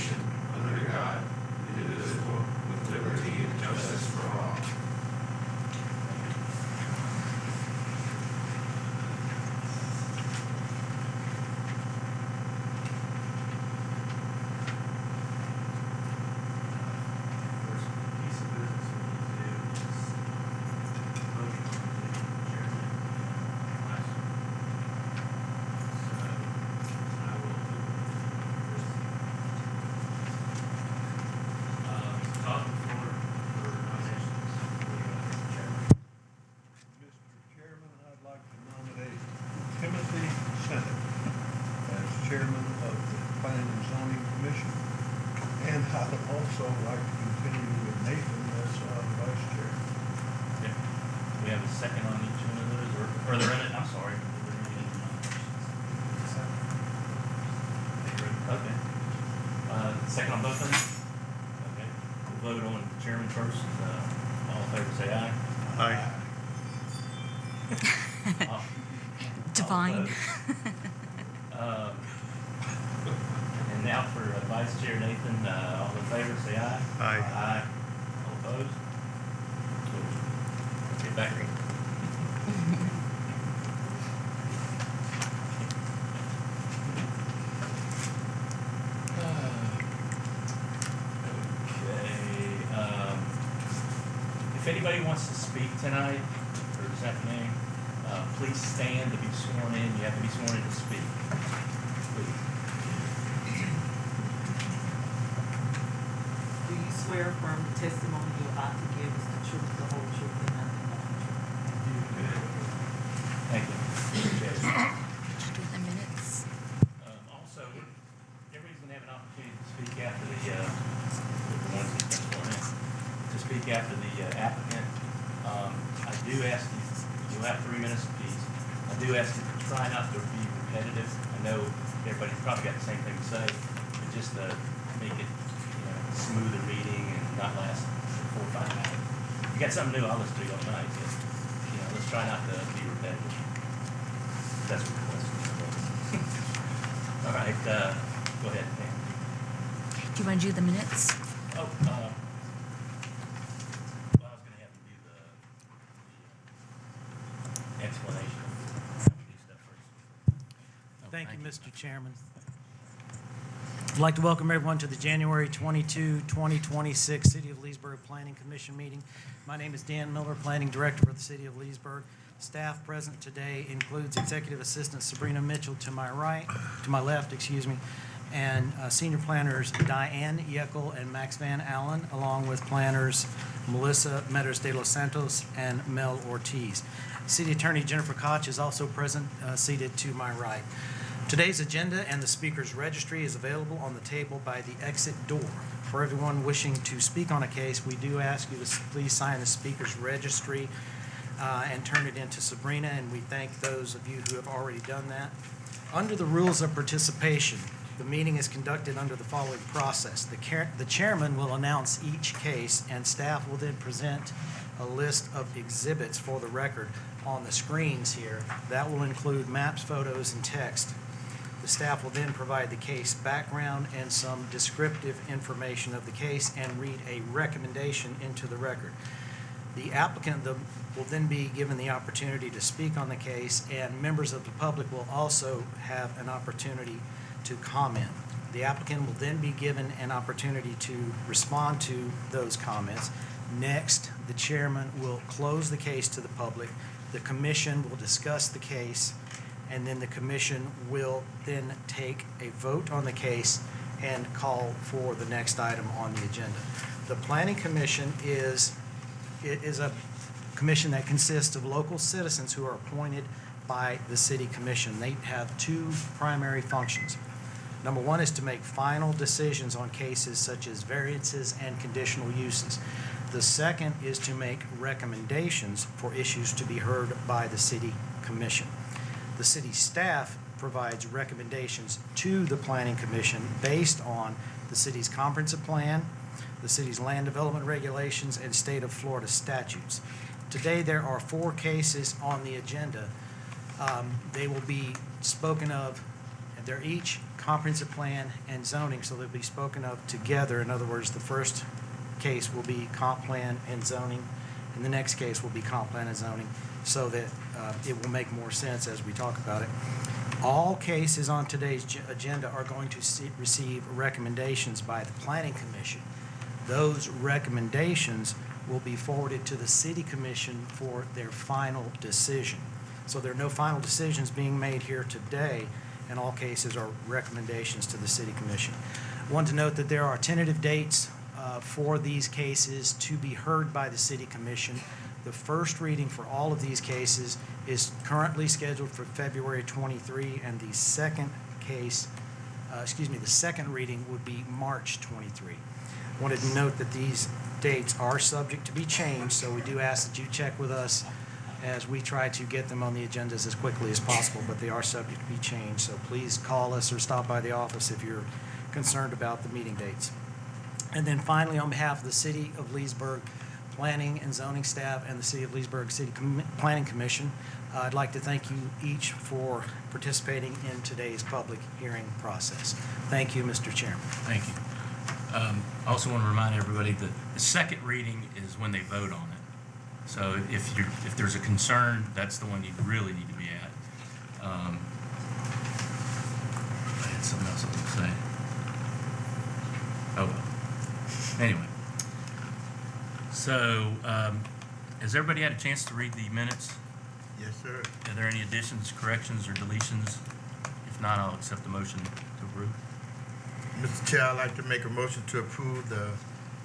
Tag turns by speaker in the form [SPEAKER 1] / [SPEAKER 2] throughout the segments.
[SPEAKER 1] nation, under God, indivisible, with liberty and justice for all.
[SPEAKER 2] Chairman of the Planning and Zoning Commission, and I would also like to continue with Nathan as vice chair.
[SPEAKER 3] Okay. We have a second on each one of those, or they're in it, I'm sorry. Okay. Second on both of them? Okay. We'll vote on chairman first. All in favor say aye.
[SPEAKER 2] Aye.
[SPEAKER 4] Divine.
[SPEAKER 3] And now for Vice Chair Nathan, all in favor say aye.
[SPEAKER 2] Aye.
[SPEAKER 3] Aye. All opposed? Let's get back here. Okay. If anybody wants to speak tonight or this afternoon, please stand to be sworn in. You have to be sworn in to speak. Please.
[SPEAKER 5] Do you swear affirm the testimony you're about to give is the truth, the whole truth, and nothing but the truth?
[SPEAKER 3] Thank you. Appreciate it.
[SPEAKER 4] Did you do the minutes?
[SPEAKER 3] Also, everybody's going to have an opportunity to speak after the ones that's been sworn in. To speak after the applicant. I do ask you, you'll have 3 minutes apiece. I do ask you to try not to be repetitive. I know everybody's probably got the same thing to say, but just to make it, smoother meeting and not last 4 or 5 hours. If you got something new, I'll listen to you all night. But, let's try not to be repetitive. That's what the question is. All right, go ahead, Pam.
[SPEAKER 4] Do you want to do the minutes?
[SPEAKER 3] Oh, well, I was going to have you do the explanation. How we do stuff first.
[SPEAKER 6] Thank you, Mr. Chairman. I'd like to welcome everyone to the January 22, 2026 City of Leesburg Planning Commission meeting. My name is Dan Miller, Planning Director for the City of Leesburg. Staff present today includes Executive Assistant Sabrina Mitchell to my left, and Senior Planners Diane Yeckel and Max Van Allen, along with planners Melissa Meders de los Santos and Mel Ortiz. City Attorney Jennifer Koch is also present, seated to my right. Today's agenda and the speaker's registry is available on the table by the exit door. For everyone wishing to speak on a case, we do ask you to please sign the speaker's registry and turn it into Sabrina, and we thank those of you who have already done that. Under the rules of participation, the meeting is conducted under the following process. The chairman will announce each case, and staff will then present a list of exhibits for the record on the screens here. That will include maps, photos, and text. The staff will then provide the case background and some descriptive information of the case and read a recommendation into the record. The applicant will then be given the opportunity to speak on the case, and members of the public will also have an opportunity to comment. The applicant will then be given an opportunity to respond to those comments. Next, the chairman will close the case to the public. The commission will discuss the case, and then the commission will then take a vote on the case and call for the next item on the agenda. The Planning Commission is a commission that consists of local citizens who are appointed by the City Commission. They have two primary functions. Number one is to make final decisions on cases such as variances and conditional uses. The second is to make recommendations for issues to be heard by the City Commission. The city staff provides recommendations to the Planning Commission based on the city's comprehensive plan, the city's land development regulations, and state of Florida statutes. Today there are 4 cases on the agenda. They will be spoken of They're each comprehensive plan and zoning, so they'll be spoken of together. In other words, the first case will be comp plan and zoning, and the next case will be comp plan and zoning, so that it will make more sense as we talk about it. All cases on today's agenda are going to receive recommendations by the Planning Commission. Those recommendations will be forwarded to the City Commission for their final decision. So there are no final decisions being made here today, and all cases are recommendations to the City Commission. I want to note that there are tentative dates for these cases to be heard by the City Commission. The first reading for all of these cases is currently scheduled for February 23, and the second case, the second reading would be March 23. I wanted to note that these dates are subject to be changed, so we do ask that you check with us as we try to get them on the agendas as quickly as possible, but they are subject to be changed. So please call us or stop by the office if you're concerned about the meeting dates. And then finally, on behalf of the City of Leesburg Planning and Zoning staff and the City of Leesburg City Planning Commission, I'd like to thank you each for participating in today's public hearing process. Thank you, Mr. Chairman.
[SPEAKER 3] Thank you. I also want to remind everybody that the second reading is when they vote on it. So if there's a concern, that's the one you really need to be at. I had something else I was going to say. Oh, well. Anyway. So, has everybody had a chance to read the minutes?
[SPEAKER 7] Yes, sir.
[SPEAKER 3] Are there any additions, corrections, or deletions? If not, I'll accept the motion to approve.
[SPEAKER 7] Mr. Chair, I'd like to make a motion to approve the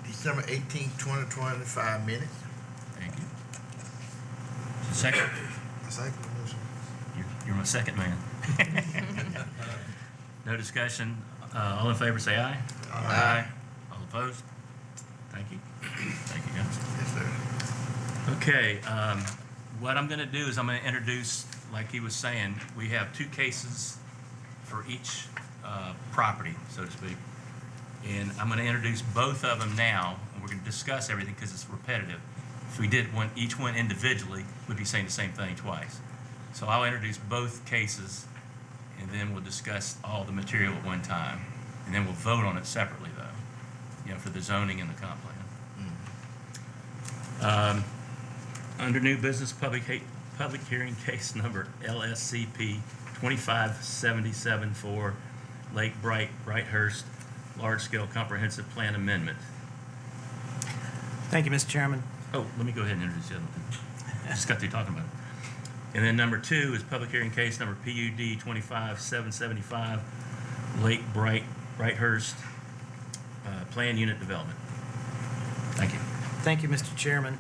[SPEAKER 7] December 18th, 2025 minutes.
[SPEAKER 3] Thank you. Second?
[SPEAKER 7] I second the motion.
[SPEAKER 3] You're my second man. No discussion. All in favor say aye.
[SPEAKER 7] Aye.
[SPEAKER 3] All opposed? Thank you. Thank you, guys.
[SPEAKER 7] Yes, sir.
[SPEAKER 3] Okay, what I'm going to do is I'm going to introduce, like he was saying, we have two cases for each property, so to speak. And I'm going to introduce both of them now, and we're going to discuss everything because it's repetitive. If we did each one individually, we'd be saying the same thing twice. So I'll introduce both cases, and then we'll discuss all the material at one time. And then we'll vote on it separately, though, for the zoning and the comp plan. Under new business, public hearing case number LSCP 2577-4, Lake Brighthurst large-scale comprehensive plan amendment.
[SPEAKER 6] Thank you, Mr. Chairman.
[SPEAKER 3] Oh, let me go ahead and introduce the other one. Just got through talking about it. And then number 2 is public hearing case number PUD 25775, Lake Brighthurst plan unit development. Thank you.
[SPEAKER 6] Thank you, Mr. Chairman.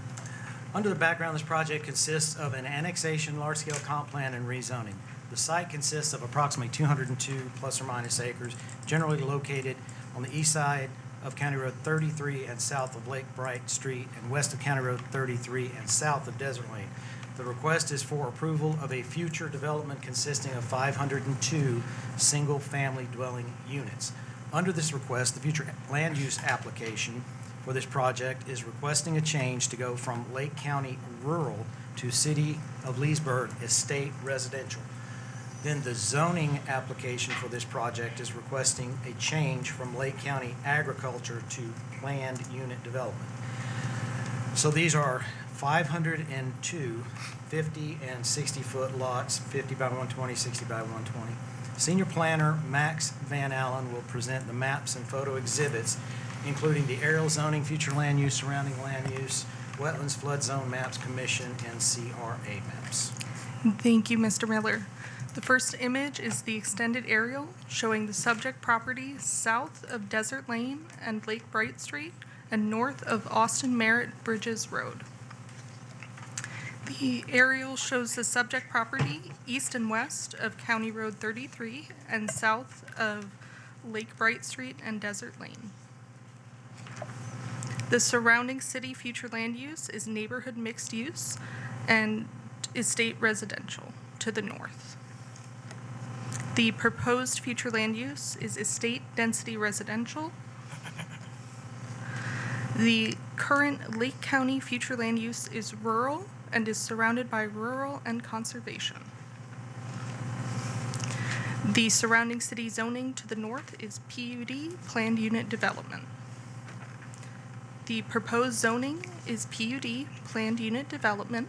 [SPEAKER 6] Under the background, this project consists of an annexation, large-scale comp plan, and rezoning. The site consists of approximately 202 plus or minus acres, generally located on the east side of County Road 33 and south of Lake Bright Street and west of County Road 33 and south of Desert Lane. The request is for approval of a future development consisting of 502 single-family dwelling units. Under this request, the future land use application for this project is requesting a change to go from Lake County Rural to City of Leesburg Estate Residential. Then the zoning application for this project is requesting a change from Lake County Agriculture to Planned Unit Development. So these are 502 50 and 60-foot lots, 50 by 120, 60 by 120. Senior planner Max Van Allen will present the maps and photo exhibits, including the aerial zoning, future land use, surrounding land use, wetlands, flood zone maps, commission, and CRA maps.
[SPEAKER 8] Thank you, Mr. Miller. The first image is the extended aerial showing the subject property south of Desert Lane and Lake Bright Street and north of Austin Merritt Bridges Road. The aerial shows the subject property east and west of County Road 33 and south of Lake Bright Street and Desert Lane. The surrounding city future land use is neighborhood mixed use and estate residential to the north. The proposed future land use is estate density residential. The current Lake County future land use is rural and is surrounded by rural and conservation. The surrounding city zoning to the north is PUD, Planned Unit Development. The proposed zoning is PUD, Planned Unit Development.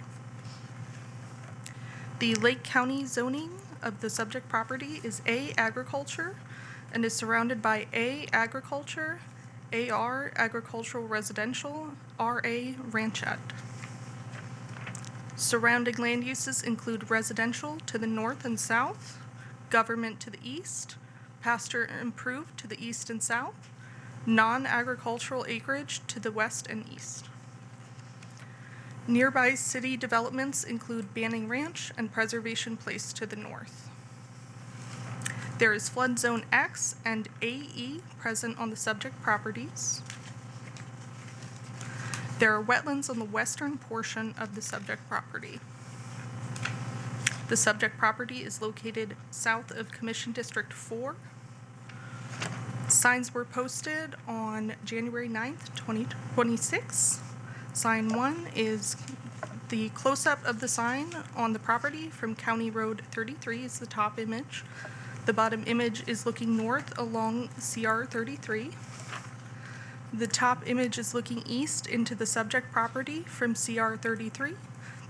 [SPEAKER 8] The Lake County zoning of the subject property is A, Agriculture, and is surrounded by A, Agriculture, AR, Agricultural Residential, RA, Ranchette. Surrounding land uses include residential to the north and south, government to the east, pasture improved to the east and south, non-agricultural acreage to the west and east. Nearby city developments include Banning Ranch and Preservation Place to the north. There is flood zone X and AE present on the subject properties. There are wetlands on the western portion of the subject property. The subject property is located south of Commission District 4. Signs were posted on January 9th, 2026. Sign 1 is the close-up of the sign on the property from County Road 33 is the top image. The bottom image is looking north along CR 33. The top image is looking east into the subject property from CR 33.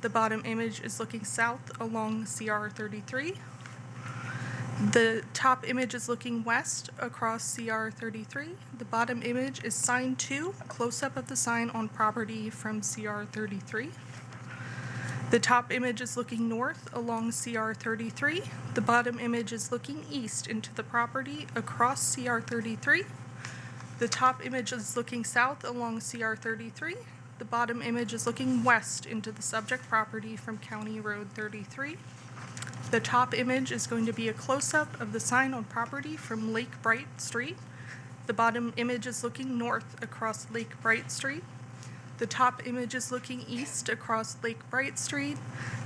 [SPEAKER 8] The bottom image is looking south along CR 33. The top image is looking west across CR 33. The bottom image is sign 2, close-up of the sign on property from CR 33. The top image is looking north along CR 33. The bottom image is looking east into the property across CR 33. The top image is looking south along CR 33. The bottom image is looking west into the subject property from County Road 33. The top image is going to be a close-up of the sign on property from Lake Bright Street. The bottom image is looking north across Lake Bright Street. The top image is looking east across Lake Bright Street.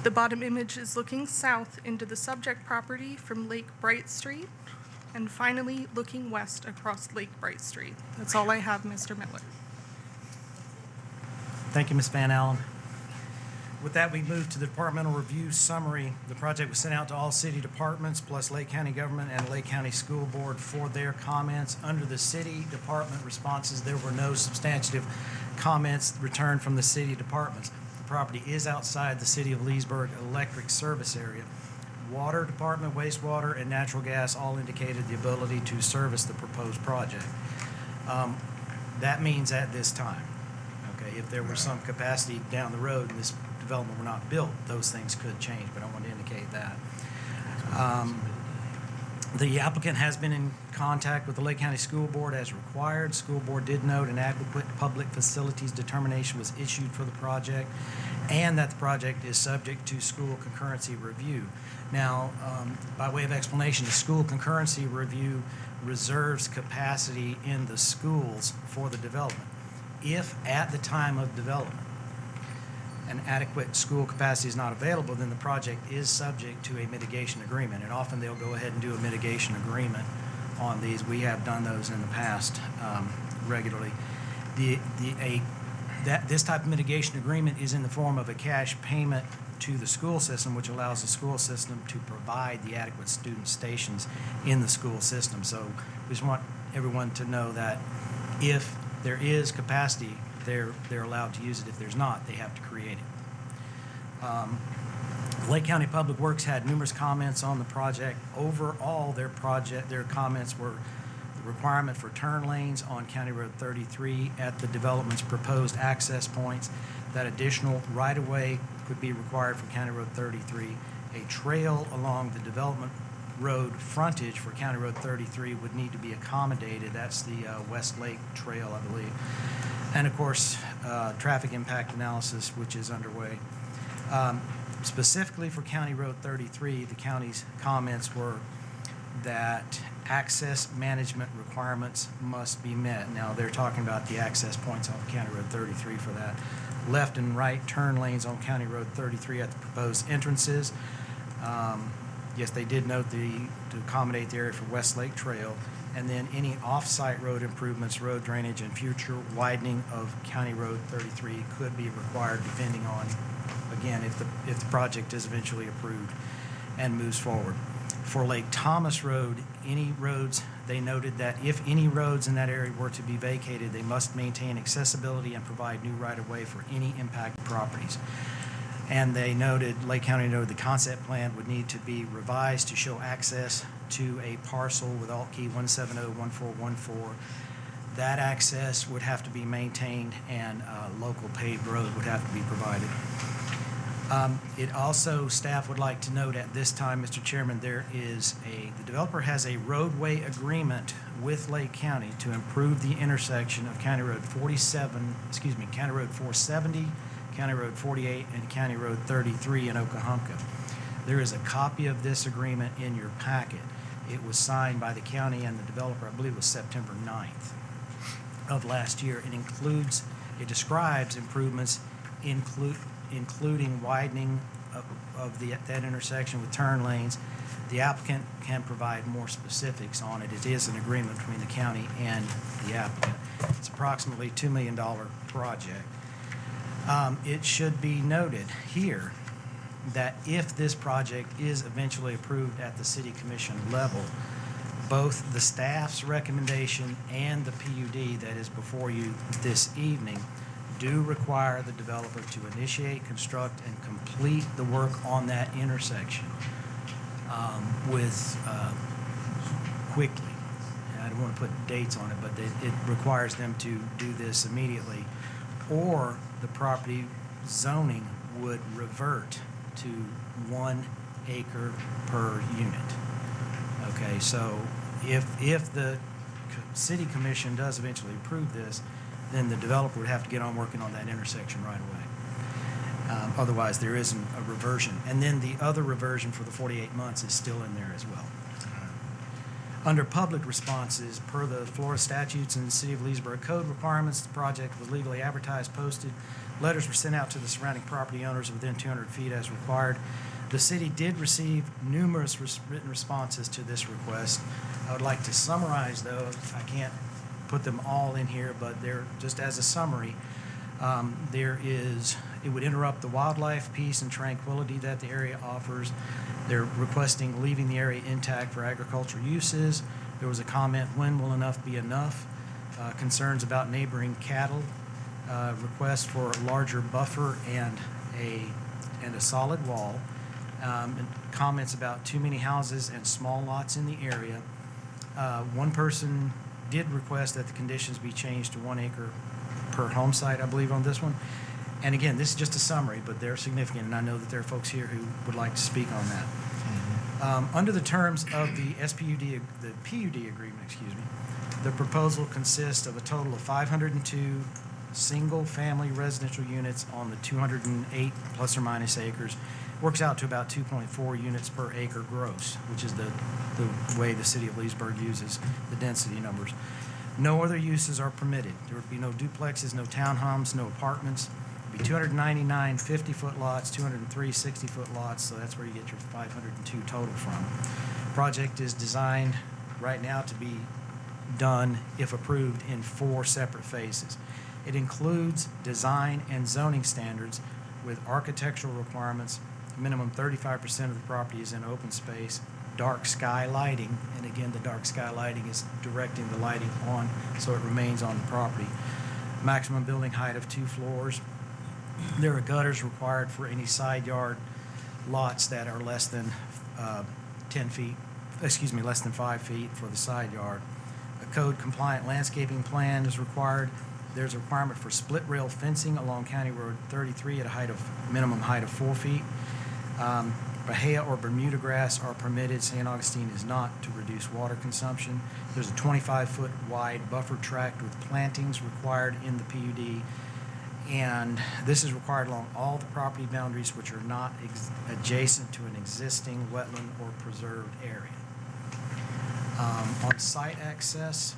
[SPEAKER 8] The bottom image is looking south into the subject property from Lake Bright Street. And finally, looking west across Lake Bright Street. That's all I have, Mr. Miller.
[SPEAKER 6] Thank you, Ms. Van Allen. With that, we move to the departmental review summary. The project was sent out to all city departments, plus Lake County government and Lake County School Board for their comments. Under the city department responses, there were no substantive comments returned from the city departments. The property is outside the city of Leesburg electric service area. Water department, wastewater, and natural gas all indicated the ability to service the proposed project. That means at this time, okay, if there were some capacity down the road and this development were not built, those things could change, but I want to indicate that. The applicant has been in contact with the Lake County School Board as required. School Board did note an adequate public facilities determination was issued for the project and that the project is subject to school concurrency review. Now, by way of explanation, the school concurrency review reserves capacity in the schools for the development. If at the time of development an adequate school capacity is not available, then the project is subject to a mitigation agreement. And often they'll go ahead and do a mitigation agreement on these. We have done those in the past regularly. This type of mitigation agreement is in the form of a cash payment to the school system, which allows the school system to provide the adequate student stations in the school system. So we just want everyone to know that if there is capacity, they're allowed to use it. If there's not, they have to create it. Lake County Public Works had numerous comments on the project. Overall, their comments were the requirement for turn lanes on County Road 33 at the development's proposed access points. That additional right-of-way could be required for County Road 33. A trail along the development road frontage for County Road 33 would need to be accommodated. That's the West Lake Trail, I believe. And of course, traffic impact analysis, which is underway. Specifically for County Road 33, the county's comments were that access management requirements must be met. Now, they're talking about the access points on County Road 33 for that. Left and right turn lanes on County Road 33 at the proposed entrances. Yes, they did note to accommodate the area for West Lake Trail. And then any off-site road improvements, road drainage, and future widening of County Road 33 could be required depending on, again, if the project is eventually approved and moves forward. For Lake Thomas Road, any roads, they noted that if any roads in that area were to be vacated, they must maintain accessibility and provide new right-of-way for any impacted properties. And they noted, Lake County noted the concept plan would need to be revised to show access to a parcel with alt key 1701414. That access would have to be maintained and a local paved road would have to be provided. It also, staff would like to note at this time, Mr. Chairman, the developer has a roadway agreement with Lake County to improve the intersection of County Road 470, County Road 48, and County Road 33 in Oklahoma. There is a copy of this agreement in your packet. It was signed by the county and the developer, I believe it was September 9th of last year. It describes improvements, including widening of that intersection with turn lanes. The applicant can provide more specifics on it. It is an agreement between the county and the applicant. It's approximately $2 million project. It should be noted here that if this project is eventually approved at the city commission level, both the staff's recommendation and the PUD that is before you this evening do require the developer to initiate, construct, and complete the work on that intersection quickly. I don't want to put dates on it, but it requires them to do this immediately, or the property zoning would revert to 1 acre per unit. Okay, so if the city commission does eventually approve this, then the developer would have to get on working on that intersection right away. Otherwise, there isn't a reversion. And then the other reversion for the 48 months is still in there as well. Under public responses, per the Florida statutes and the City of Leesburg code requirements, the project was legally advertised, posted. Letters were sent out to the surrounding property owners within 200 feet as required. The city did receive numerous written responses to this request. I would like to summarize those. I can't put them all in here, but they're just as a summary. It would interrupt the wildlife, peace, and tranquility that the area offers. They're requesting leaving the area intact for agricultural uses. There was a comment, when will enough be enough? Concerns about neighboring cattle. Request for a larger buffer and a solid wall. And comments about too many houses and small lots in the area. One person did request that the conditions be changed to 1 acre per home site, I believe, on this one. And again, this is just a summary, but they're significant, and I know that there are folks here who would like to speak on that. Under the terms of the PUD agreement, the proposal consists of a total of 502 single-family residential units on the 208 plus or minus acres. Works out to about 2.4 units per acre gross, which is the way the City of Leesburg uses the density numbers. No other uses are permitted. There would be no duplexes, no townhomes, no apartments. It would be 299 50-foot lots, 203 60-foot lots, so that's where you get your 502 total from. Project is designed right now to be done, if approved, in 4 separate phases. It includes design and zoning standards with architectural requirements. Minimum 35% of the property is in open space. Dark sky lighting, and again, the dark sky lighting is directing the lighting on so it remains on the property. Maximum building height of 2 floors. There are gutters required for any side yard lots that are less than 5 feet for the side yard. A code compliant landscaping plan is required. There's a requirement for split rail fencing along County Road 33 at a minimum height of 4 feet. Bahia or Bermuda grass are permitted. St. Augustine is not, to reduce water consumption. There's a 25-foot wide buffer tract with plantings required in the PUD. And this is required along all the property boundaries which are not adjacent to an existing wetland or preserved area. On site access,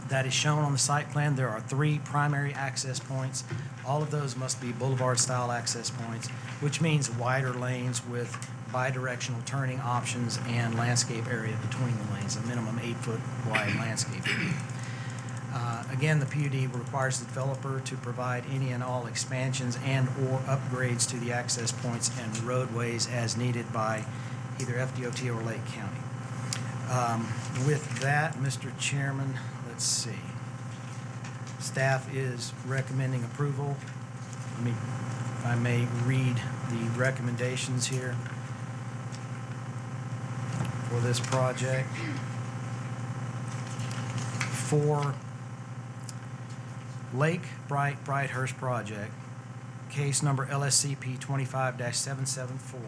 [SPEAKER 6] that is shown on the site plan, there are 3 primary access points. All of those must be boulevard-style access points, which means wider lanes with bidirectional turning options and landscape area between the lanes, a minimum 8-foot wide landscape area. Again, the PUD requires the developer to provide any and all expansions and or upgrades to the access points and roadways as needed by either FDOT or Lake County. With that, Mr. Chairman, let's see. Staff is recommending approval. If I may read the recommendations here for this project. For Lake Brighthurst project, case number LSCP 25-774,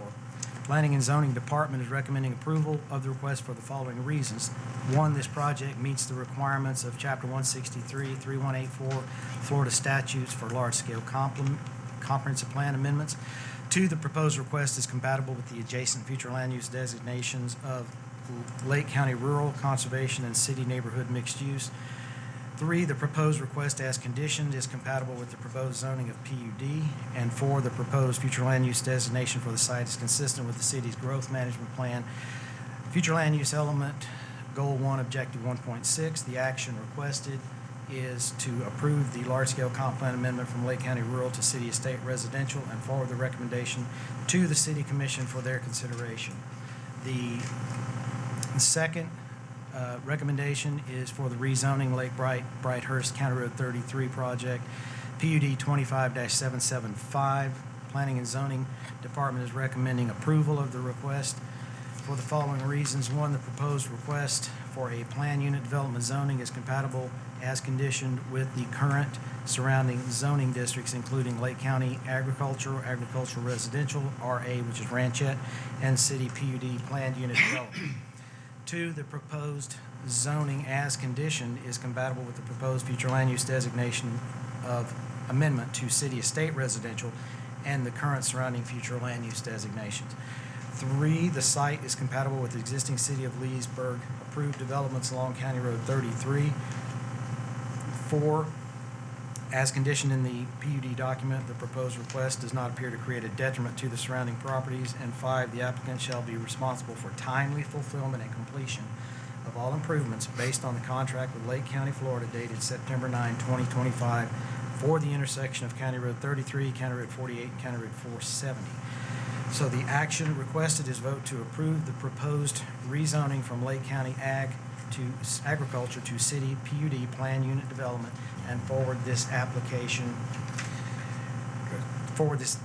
[SPEAKER 6] Planning and Zoning Department is recommending approval of the request for the following reasons. One, this project meets the requirements of Chapter 163, 3184 Florida statutes for large-scale comprehensive plan amendments. Two, the proposed request is compatible with the adjacent future land use designations of Lake County Rural, Conservation, and City Neighborhood Mixed Use. Three, the proposed request as conditioned is compatible with the proposed zoning of PUD. And four, the proposed future land use designation for the site is consistent with the city's growth management plan. Future land use element, Goal 1, Objective 1.6. The action requested is to approve the large-scale comp plan amendment from Lake County Rural to City Estate Residential and forward the recommendation to the City Commission for their consideration. The second recommendation is for the rezoning Lake Brighthurst County Road 33 project, PUD 25-775. Planning and Zoning Department is recommending approval of the request for the following reasons. One, the proposed request for a plan unit development zoning is compatible as conditioned with the current surrounding zoning districts, including Lake County Agricultural, Agricultural Residential, RA, which is Ranchette, and City PUD planned unit development. Two, the proposed zoning as conditioned is compatible with the proposed future land use designation of amendment to City Estate Residential and the current surrounding future land use designations. Three, the site is compatible with existing City of Leesburg approved developments along County Road 33. Four, as conditioned in the PUD document, the proposed request does not appear to create a detriment to the surrounding properties. And five, the applicant shall be responsible for timely fulfillment and completion of all improvements based on the contract with Lake County, Florida, dated September 9, 2025, for the intersection of County Road 33, County Road 48, and County Road 470. So the action requested is vote to approve the proposed rezoning from Lake County Ag to Agriculture to City PUD Plan Unit Development and forward this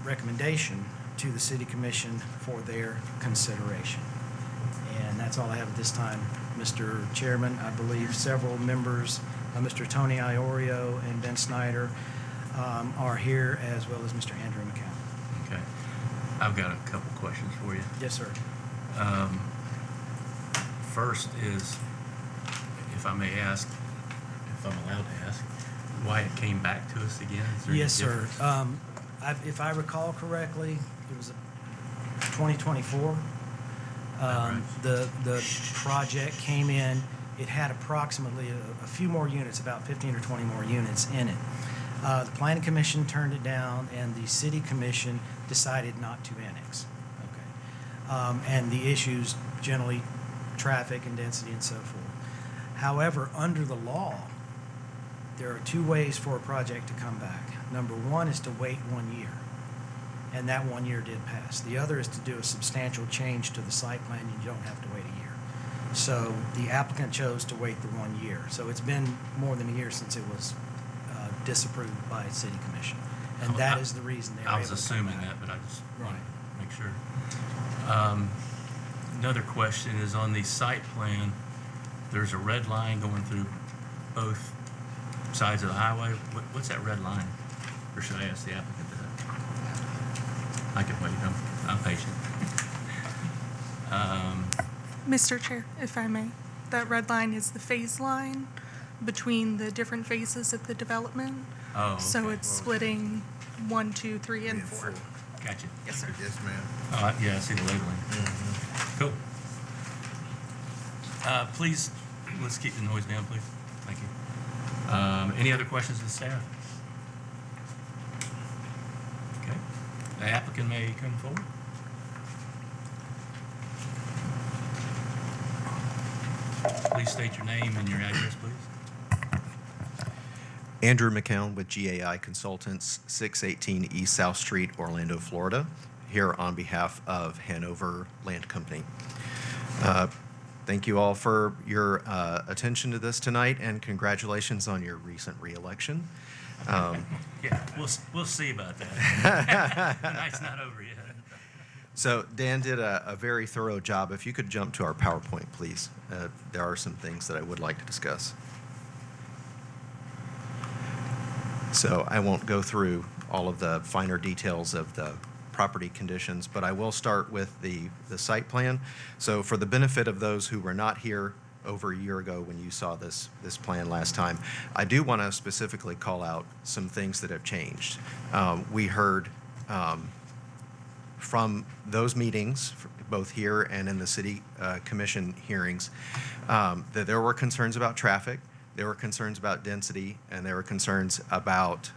[SPEAKER 6] recommendation to the City Commission for their consideration. And that's all I have at this time, Mr. Chairman. I believe several members, Mr. Tony Iorio and Ben Snyder, are here, as well as Mr. Andrew McCown.
[SPEAKER 3] Okay. I've got a couple questions for you.
[SPEAKER 6] Yes, sir.
[SPEAKER 3] First is, if I may ask, if I'm allowed to ask, why it came back to us again? Is there any
[SPEAKER 6] Yes, sir.
[SPEAKER 3] difference?
[SPEAKER 6] If I recall correctly, it was 2024.
[SPEAKER 3] Right.
[SPEAKER 6] The project came in. It had approximately a few more units, about 15 or 20 more units in it. The Planning Commission turned it down, and the City Commission decided not to annex. Okay. And the issues generally traffic and density and so forth. However, under the law, there are two ways for a project to come back. Number one is to wait 1 year, and that 1 year did pass. The other is to do a substantial change to the site plan, and you don't have to wait a year. So the applicant chose to wait the 1 year. So it's been more than a year since it was disapproved by City Commission, and that is the reason they were
[SPEAKER 3] I was
[SPEAKER 6] able to come
[SPEAKER 3] assuming
[SPEAKER 6] back.
[SPEAKER 3] that, but I just want
[SPEAKER 6] Right.
[SPEAKER 3] to make sure. Another question is on the site plan, there's a red line going through both sides of the highway. What's that red line? Or should I ask the applicant that? I can wait, I'm patient.
[SPEAKER 8] Mr. Chair, if I may, that red line is the phase line between the different phases of the development.
[SPEAKER 3] Oh,
[SPEAKER 8] So
[SPEAKER 3] okay.
[SPEAKER 8] it's splitting 1, 2, 3, and 4.
[SPEAKER 3] Gotcha.
[SPEAKER 8] Yes, sir.
[SPEAKER 7] Yes, ma'am.
[SPEAKER 3] Oh, yeah, I see the labeling. Cool. Please, let's keep the noise down, please. Thank you. Any other questions of the staff? Okay. The applicant may come forward. Please state your name and your address, please.
[SPEAKER 9] Andrew McCown with GAI Consultants, 618 East South Street, Orlando, Florida. here on behalf of Hanover Land Company. Thank you all for your attention to this tonight, and congratulations on your recent reelection.
[SPEAKER 3] Yeah, we'll see about that. The night's not over yet.
[SPEAKER 9] So Dan did a very thorough job. If you could jump to our PowerPoint, please. There are some things that I would like to discuss. So I won't go through all of the finer details of the property conditions, but I will start with the site plan. So for the benefit of those who were not here over a year ago when you saw this plan last time, I do want to specifically call out some things that have changed. We heard from those meetings, both here and in the city commission hearings, that there were concerns about traffic, there were concerns about density, and there were concerns about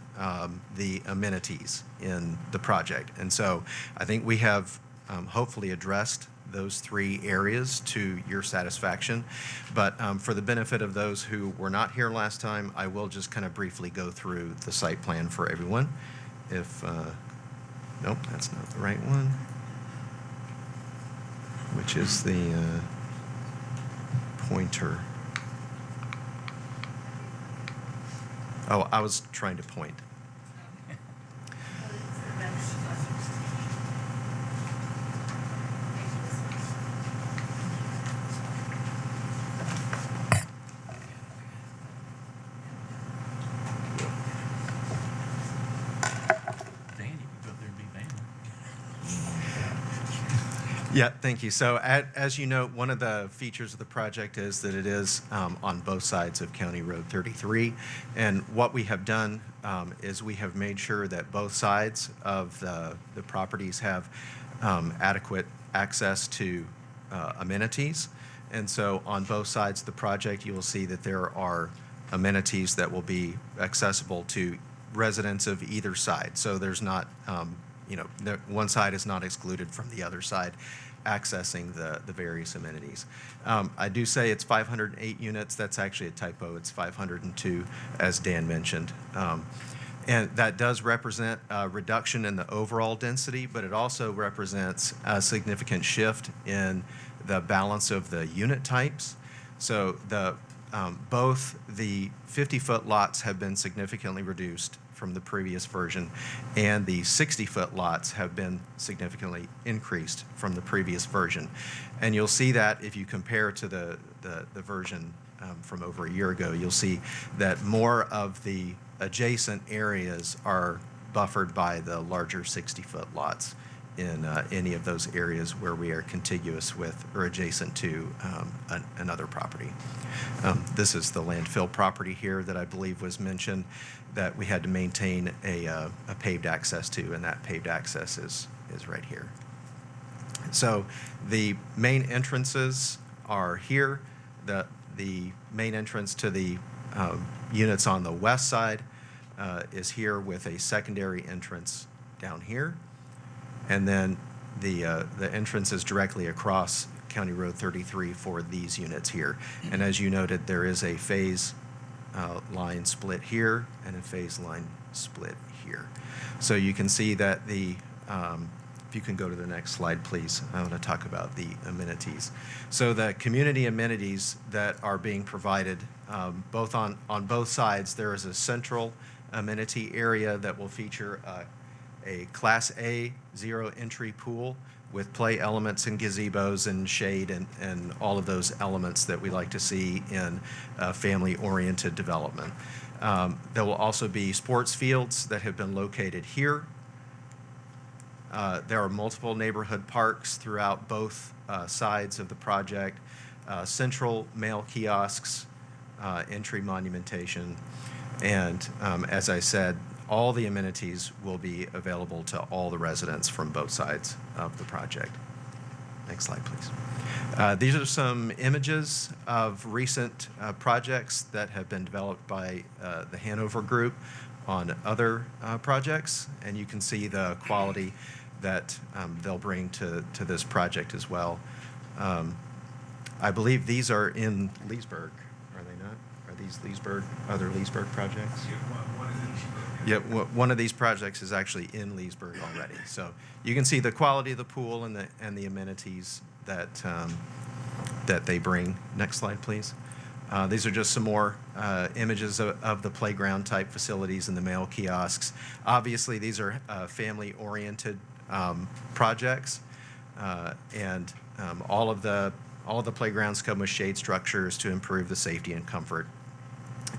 [SPEAKER 9] the amenities in the project. And so I think we have hopefully addressed those three areas to your satisfaction. But for the benefit of those who were not here last time, I will just kind of briefly go through the site plan for everyone. If, nope, that's not the right one, which is the pointer. Oh, I was trying to point. Yeah, thank you. So as you know, one of the features of the project is that it is on both sides of County Road 33. And what we have done is we have made sure that both sides of the properties have adequate access to amenities. And so on both sides of the project, you will see that there are amenities that will be accessible to residents of either side. So there's not, one side is not excluded from the other side accessing the various amenities. I do say it's 508 units. That's actually a typo. It's 502, as Dan mentioned. And that does represent a reduction in the overall density, but it also represents a significant shift in the balance of the unit types. So both the 50-foot lots have been significantly reduced from the previous version, and the 60-foot lots have been significantly increased from the previous version. And you'll see that if you compare to the version from over a year ago, you'll see that more of the adjacent areas are buffered by the larger 60-foot lots in any of those areas where we are contiguous with or adjacent to another property. This is the landfill property here that I believe was mentioned that we had to maintain a paved access to, and that paved access is right here. So the main entrances are here. The main entrance to the units on the west side is here with a secondary entrance down here. And then the entrance is directly across County Road 33 for these units here. And as you noted, there is a phase line split here and a phase line split here. So you can see that if you can go to the next slide, please, I want to talk about the amenities. So the community amenities that are being provided both on both sides, there is a central amenity area that will feature a Class A zero entry pool with play elements and gazebos and shade and all of those elements that we like to see in family-oriented development. There will also be sports fields that have been located here. There are multiple neighborhood parks throughout both sides of the project, central mail kiosks, entry monumentation, and as I said, all the amenities will be available to all the residents from both sides of the project. Next slide, please. These are some images of recent projects that have been developed by the Hanover Group on other projects, and you can see the quality that they'll bring to this project as well. I believe these are in Leesburg, are they not? Are these other Leesburg projects?
[SPEAKER 1] One is in Leesburg.
[SPEAKER 9] Yeah, one of these projects is actually in Leesburg already. So you can see the quality of the pool and the amenities that that they bring. Next slide, please. These are just some more images of the playground type facilities and the mail kiosks. Obviously, these are family-oriented projects, and all of the playgrounds come with shade structures to improve the safety and comfort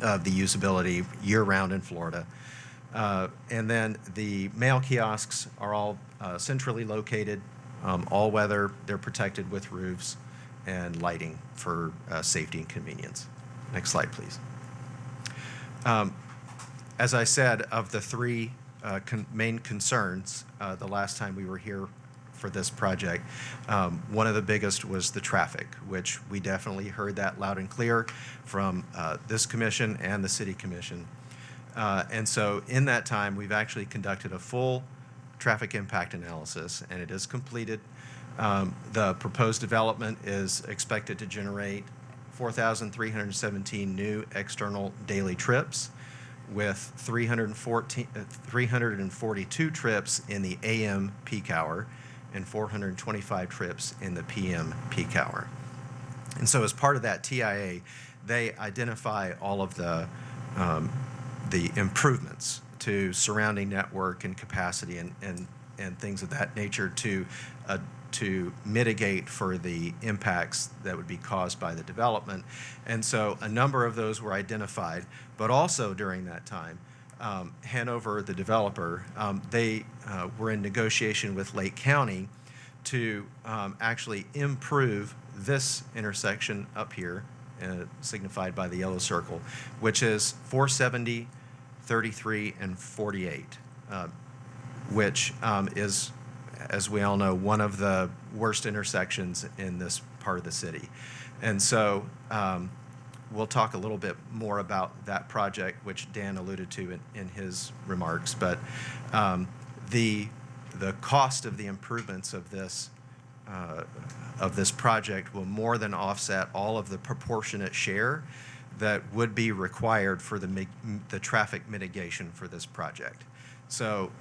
[SPEAKER 9] of the usability year-round in Florida. And then the mail kiosks are all centrally located, all weather. They're protected with roofs and lighting for safety and convenience. Next slide, please. As I said, of the three main concerns the last time we were here for this project, one of the biggest was the traffic, which we definitely heard that loud and clear from this commission and the city commission. And so in that time, we've actually conducted a full traffic impact analysis, and it is completed. The proposed development is expected to generate 4,317 new external daily trips, with 342 trips in the AM peak hour and 425 trips in the PM peak hour. And so as part of that TIA, they identify all of the improvements to surrounding network and capacity and things of that nature to mitigate for the impacts that would be caused by the development. And so a number of those were identified, but also during that time, Hanover, the developer, they were in negotiation with Lake County to actually improve this intersection up here, signified by the yellow circle, which is 470, 33, and 48, which is, as we all know, one of the worst intersections in this part of the city. And so we'll talk a little bit more about that project, which Dan alluded to in his remarks. But the cost of the improvements of this project will more than offset all of the proportionate share that would be required for the traffic mitigation for this project. So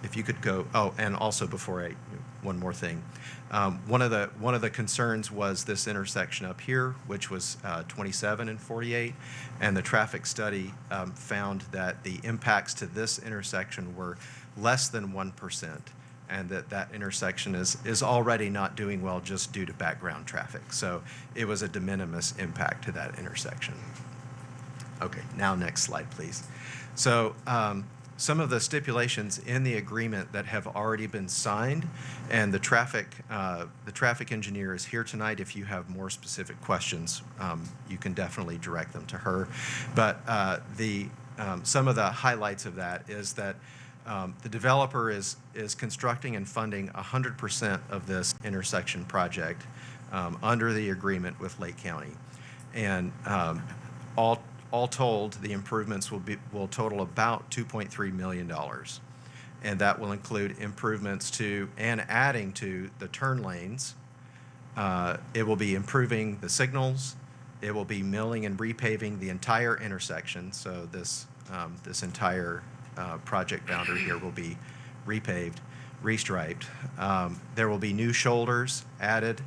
[SPEAKER 9] if you could go, oh, and also one more thing. One of the concerns was this intersection up here, which was 27 and 48, and the traffic study found that the impacts to this intersection were less than 1%, and that intersection is already not doing well just due to background traffic. So it was a de minimis impact to that intersection. Okay, now next slide, please. So some of the stipulations in the agreement that have already been signed, and the traffic engineer is here tonight. If you have more specific questions, you can definitely direct them to her. But some of the highlights of that is that the developer is constructing and funding 100% of this intersection project under the agreement with Lake County, and all told, the improvements will total about $2.3 million, and that will include improvements to and adding to the turn lanes. It will be improving the signals. It will be milling and repaving the entire intersection. So this entire project boundary here will be repaved, restriped. There will be new shoulders added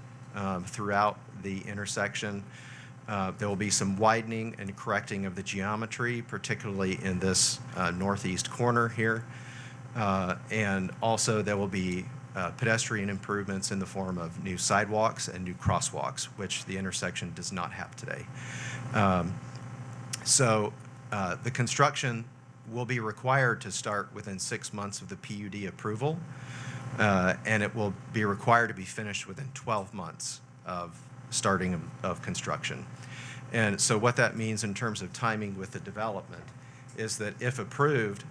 [SPEAKER 9] throughout the intersection. There will be some widening and correcting of the geometry, particularly in this northeast corner here. And also there will be pedestrian improvements in the form of new sidewalks and new crosswalks, which the intersection does not have today. So the construction will be required to start within 6 months of the PUD approval, and it will be required to be finished within 12 months of starting of construction. And so what that means in terms of timing with the development is that if approved,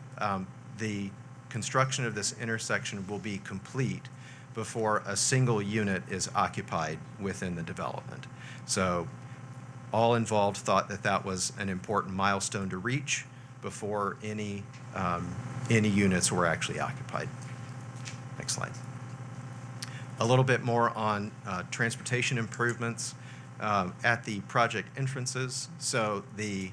[SPEAKER 9] the construction of this intersection will be complete before a single unit is occupied within the development. So all involved thought that that was an important milestone to reach before any units were actually occupied. Next slide. A little bit more on transportation improvements. at the project entrances. So the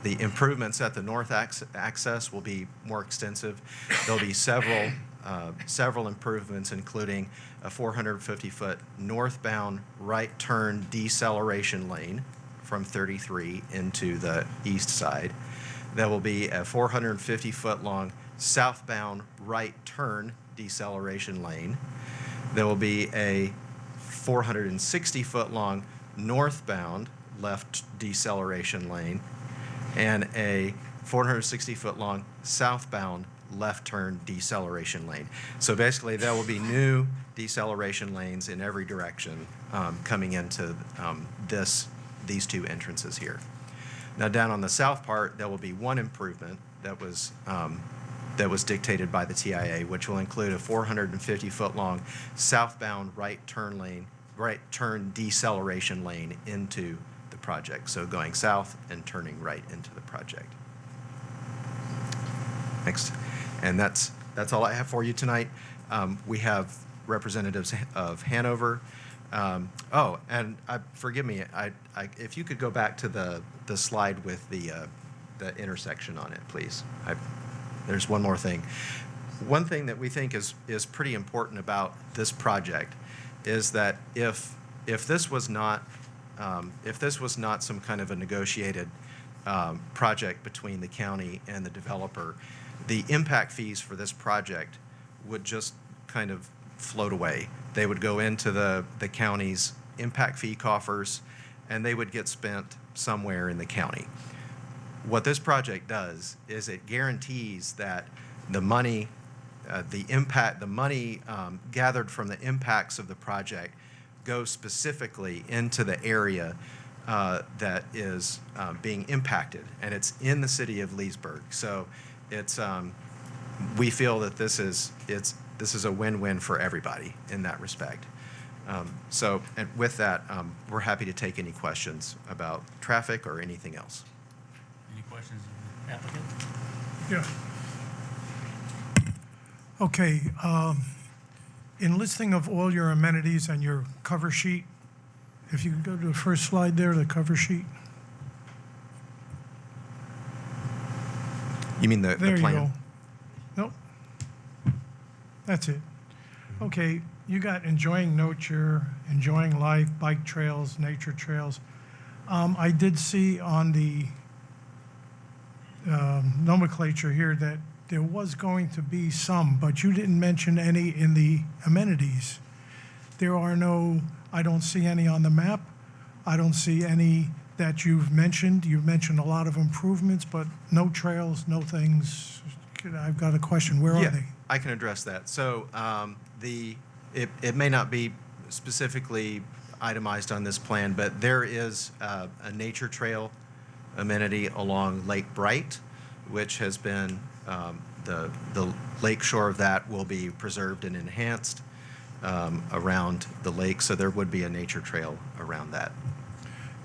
[SPEAKER 9] improvements at the north access will be more extensive. There'll be several improvements, including a 450-foot northbound right turn deceleration lane from 33 into the east side. There will be a 450-foot long southbound right turn deceleration lane. There will be a 460-foot long northbound left deceleration lane and a 460-foot long southbound left turn deceleration lane. So basically, there will be new deceleration lanes in every direction coming into these two entrances here. Now, down on the south part, there will be one improvement that was dictated by the TIA, which will include a 450-foot long southbound right turn deceleration lane into the project. So going south and turning right into the project. Next. And that's all I have for you tonight. We have representatives of Hanover. And forgive me, if you could go back to the slide with the intersection on it, please. There's one more thing. One thing that we think is pretty important about this project is that if this was not some kind of a negotiated project between the county and the developer, the impact fees for this project would just kind of float away. They would go into the county's impact fee coffers, and they would get spent somewhere in the county. What this project does is it guarantees that the money gathered from the impacts of the project goes specifically into the area that is being impacted, and it's in the city of Leesburg. So we feel that this is a win-win for everybody in that respect. And with that, we're happy to take any questions about traffic or anything else.
[SPEAKER 3] Any questions of the applicant?
[SPEAKER 2] Yeah. Okay, in listing of all your amenities on your cover sheet, if you could go to the first slide there, the cover sheet.
[SPEAKER 9] You mean the
[SPEAKER 2] There
[SPEAKER 9] plan?
[SPEAKER 2] you go. Nope. That's it. Okay, you got enjoying nature, enjoying life, bike trails, nature trails. I did see on the nomenclature here that there was going to be some, but you didn't mention any in the amenities. There are no, I don't see any on the map. I don't see any that you've mentioned. You've mentioned a lot of improvements, but no trails, no things. I've got a question. Where are they?
[SPEAKER 9] I can address that. So it may not be specifically itemized on this plan, but there is a nature trail amenity along Lake Bright, which has been the lake shore of that will be preserved and enhanced around the lake. So there would be a nature trail around that.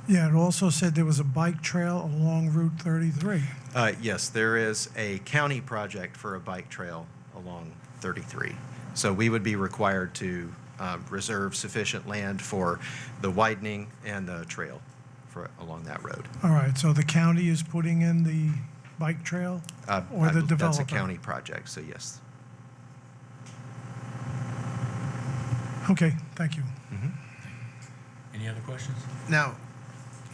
[SPEAKER 2] Yeah, it also said there was a bike trail along Route 33.
[SPEAKER 9] Yes, there is a county project for a bike trail along 33. So we would be required to reserve sufficient land for the widening and the trail along that road.
[SPEAKER 2] All right, so the county is putting in the bike trail or the developer?
[SPEAKER 9] That's a county project, so yes.
[SPEAKER 2] Okay, thank you.
[SPEAKER 9] Mm-hmm.
[SPEAKER 3] Any other questions?
[SPEAKER 7] Now,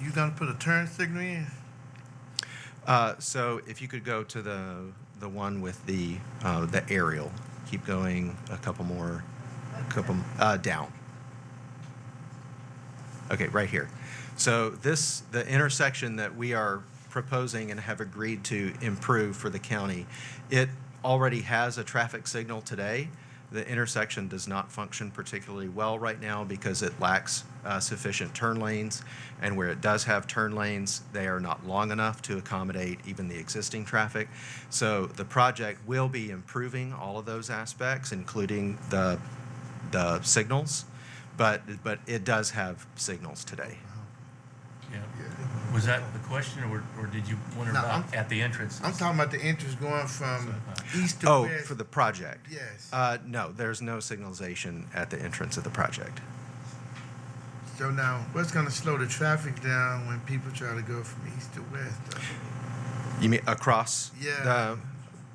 [SPEAKER 7] you gonna put a turn signal in?
[SPEAKER 9] So if you could go to the one with the aerial, keep going a couple more, down. Okay, right here. So the intersection that we are proposing and have agreed to improve for the county, it already has a traffic signal today. The intersection does not function particularly well right now because it lacks sufficient turn lanes, and where it does have turn lanes, they are not long enough to accommodate even the existing traffic. So the project will be improving all of those aspects, including the signals, but it does have signals today.
[SPEAKER 3] Yeah. Was that the question, or did you wonder
[SPEAKER 7] No,
[SPEAKER 3] about at the entrance?
[SPEAKER 7] I'm talking about the entrance going from east to
[SPEAKER 9] Oh,
[SPEAKER 7] west.
[SPEAKER 9] for the project?
[SPEAKER 7] Yes.
[SPEAKER 9] No, there's no signalization at the entrance of the project.
[SPEAKER 7] So now, what's gonna slow the traffic down when people try to go from east to west?
[SPEAKER 9] You mean across?
[SPEAKER 7] Yeah.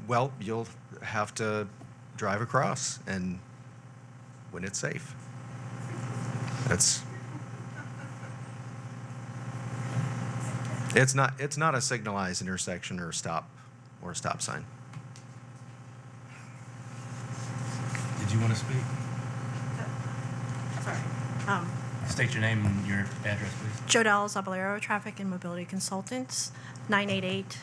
[SPEAKER 9] Well, you'll have to drive across, and when it's safe. It's not a signalized intersection or a stop sign.
[SPEAKER 3] Did you want to speak?
[SPEAKER 10] Sorry.
[SPEAKER 3] State your name and your address, please.
[SPEAKER 10] Jodelle Zaballero, Traffic and Mobility Consultants, 988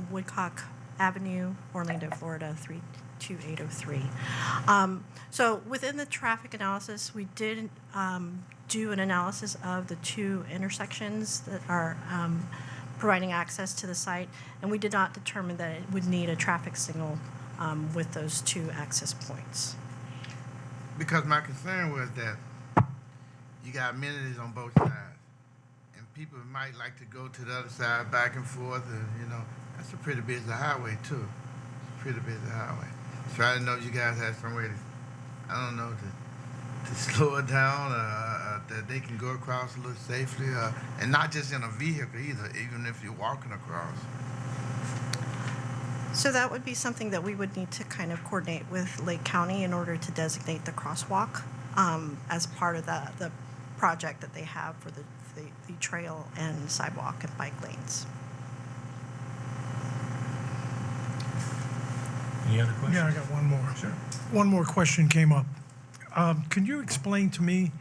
[SPEAKER 10] Woodcock Avenue, Orlando, Florida, 32803. So within the traffic analysis, we did do an analysis of the two intersections that are providing access to the site, and we did not determine that it would need a traffic signal with those two access points.
[SPEAKER 7] Because my concern was that you got amenities on both sides, and people might like to go to the other side back and forth, and that's a pretty busy highway too. It's a pretty busy highway. So I didn't know if you guys had some way to slow it down, that they can go across a little safely, and not just in a vehicle either, even if you're walking across.
[SPEAKER 10] So that would be something that we would need to kind of coordinate with Lake County in order to designate the crosswalk as part of the project that they have for the trail and sidewalk and bike lanes.
[SPEAKER 3] Any other questions?
[SPEAKER 2] Yeah, I got one more.
[SPEAKER 3] Sure.
[SPEAKER 2] One more question came up. Can you explain to me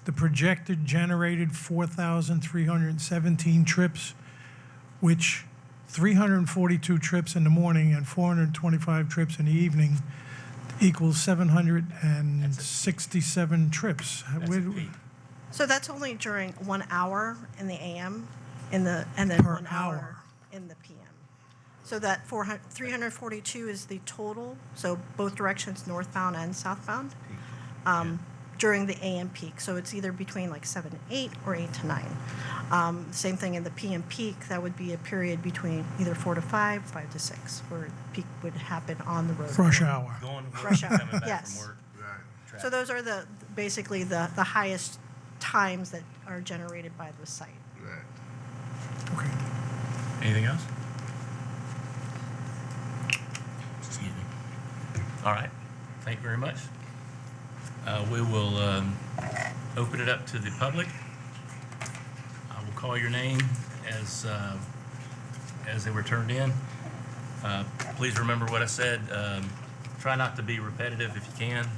[SPEAKER 2] the projected generated 4,317 trips, which 342 trips in the morning and 425 trips in the evening equals 767 trips?
[SPEAKER 3] That's a peak.
[SPEAKER 10] So that's only during 1 hour in the AM and then
[SPEAKER 2] Per
[SPEAKER 10] 1 hour
[SPEAKER 2] hour.
[SPEAKER 10] in the PM. So that 342 is the total, so both directions, northbound and southbound, during the AM peak. So it's either between like 7 and 8 or 8 to 9. Same thing in the PM peak, that would be a period between either 4 to 5, 5 to 6, where peak would happen on the road.
[SPEAKER 2] Rush hour.
[SPEAKER 3] Going to work,
[SPEAKER 10] Rush hour,
[SPEAKER 3] coming back
[SPEAKER 10] yes.
[SPEAKER 3] from work.
[SPEAKER 7] Right.
[SPEAKER 10] So those are basically the highest times that are generated by the site.
[SPEAKER 7] Right.
[SPEAKER 2] Okay.
[SPEAKER 3] Anything else? Excuse me. All right. Thank you very much. We will open it up to the public. I will call your name as they were turned in. Please remember what I said. Try not to be repetitive if you can,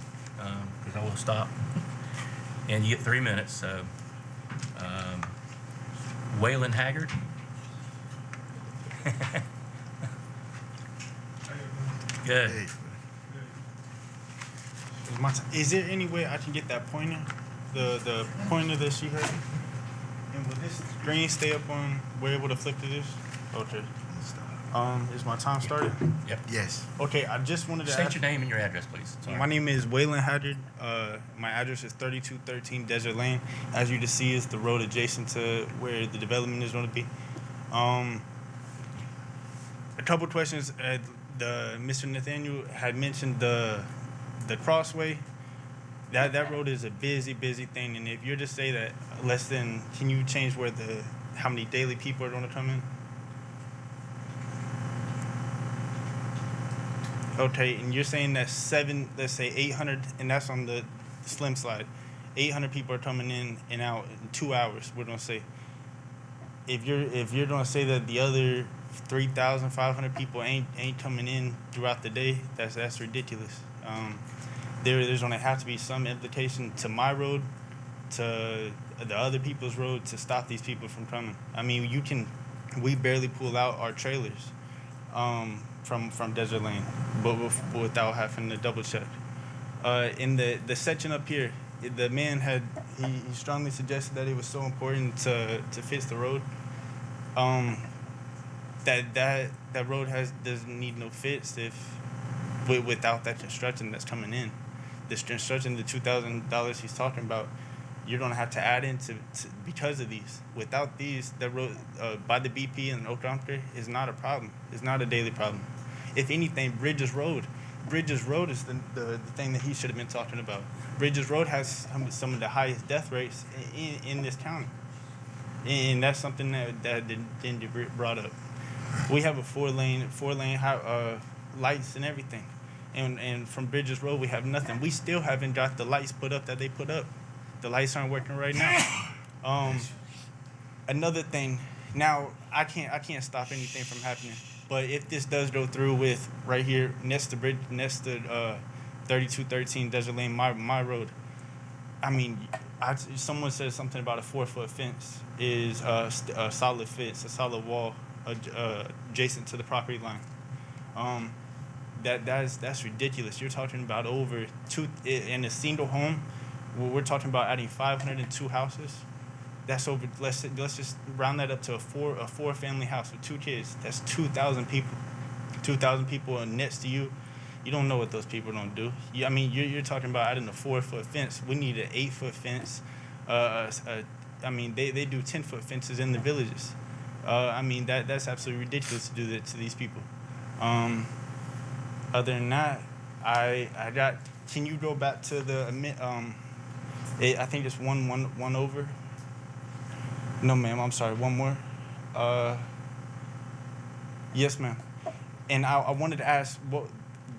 [SPEAKER 3] because I will stop. And you get 3 minutes. So, Waylon Haggard. Good.
[SPEAKER 7] Hey,
[SPEAKER 11] Is there any way I can get that pointer, the pointer that she had? And will this screen stay up on? We're able to flick to this? Okay. Is my time started?
[SPEAKER 3] Yep.
[SPEAKER 7] yes.
[SPEAKER 11] Okay, I just wanted to
[SPEAKER 3] State
[SPEAKER 11] ask.
[SPEAKER 3] your name and your address, please. Sorry.
[SPEAKER 11] My name is Waylon Haggard. My address is 3213 Desert Lane. As you can see, is the road adjacent to where the development is going to be. A couple of questions. Mr. Nathaniel had mentioned the crossway. That road is a busy thing, and if you're to say that can you change how many daily people are going to come in? Okay, and you're saying that 800, and that's on the slim slide. 800 people are coming in and out in 2 hours. We're gonna say. If you're gonna say that the other 3,500 people ain't coming in throughout the day, that's ridiculous. There's gonna have to be some implication to my road, to the other people's road, to stop these people from coming. I mean, we barely pull out our trailers. From Desert Lane, but without having to double check. In the section up here, the man he strongly suggested that it was so important to fix the road. That road doesn't need no fix without that construction that's coming in. This construction, the $2,000 he's talking about, you're gonna have to add into because of these. Without these, the road by the BP and Oak Dumpster is not a problem. It's not a daily problem. If anything, Bridges Road, Bridges Road is the thing that he should have been talking about. Bridges Road has some of the highest death rates in this county. And that's something that didn't get brought up. We have a four lane lights and everything. And from Bridges Road, we have nothing. We still haven't got the lights put up that they put up. The lights aren't working right now. Another thing, now I can't stop anything from happening. But if this does go through with right here next to 3213 Desert Lane, my road, I mean, someone said something about a 4-foot fence is a solid fence, a solid wall adjacent to the property line. That's ridiculous. You're talking about over in a single home. We're talking about adding 502 houses. That's over. Let's just round that up to a four family house with 2 kids. That's 2,000 people. 2,000 people next to you. You don't know what those people don't do. I mean, you're talking about adding a 4-foot fence. We need an 8-foot fence. I mean, they do 10-foot fences in the villages. I mean, that's absolutely ridiculous to do that to these people. Other than that, I got. Can you go back to the I think it's one over. No, ma'am. I'm sorry. One more. Yes, ma'am. And I wanted to ask what.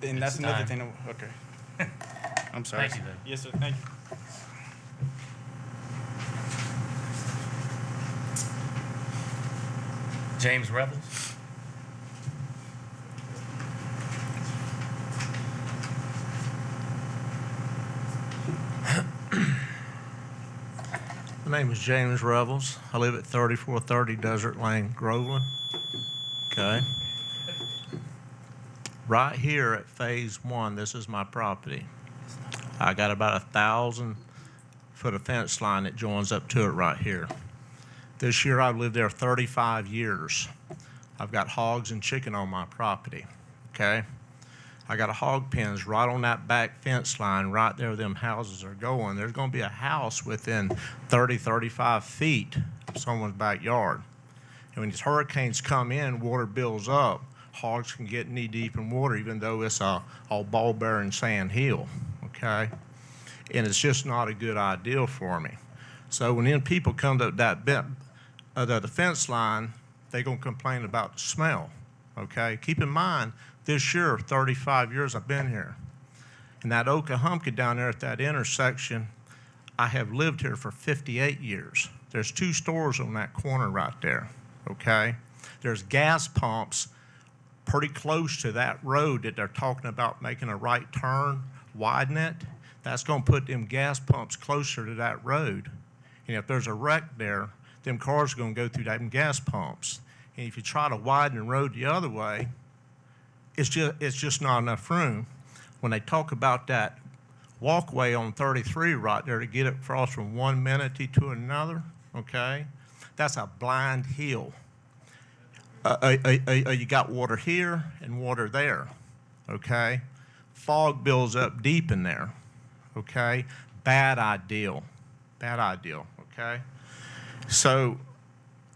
[SPEAKER 11] And that's another thing. Okay. I'm sorry.
[SPEAKER 3] Thank you, though.
[SPEAKER 11] Yes, sir. Thank you.
[SPEAKER 3] James Revels.
[SPEAKER 12] My name is James Revels. I live at 3430 Desert Lane, Groveland. Okay. Right here at Phase 1, this is my property. I got about 1,000 foot of fence line that joins up to it right here. This year I've lived there 35 years. I've got hogs and chicken on my property, okay? I got a hog pens right on that back fence line right there where them houses are going. There's gonna be a house within 30, 35 feet of someone's backyard. And when these hurricanes come in, water builds up. Hogs can get knee deep in water even though it's a ball bearing sand hill, okay? And it's just not a good idea for me. So when then people come to the fence line, they're gonna complain about the smell, okay? Keep in mind, this year, 35 years I've been here. And that Okahumpka down there at that intersection, I have lived here for 58 years. There's 2 stores on that corner right there, okay? There's gas pumps pretty close to that road that they're talking about making a right turn, widen it. That's gonna put them gas pumps closer to that road. And if there's a wreck there, them cars are gonna go through them gas pumps. And if you try to widen the road the other way, it's just not enough room. When they talk about that walkway on 33 right there to get it across from one amenity to another, okay, that's a blind hill. You got water here and water there, okay? Fog builds up deep in there, okay? Bad idea, okay? So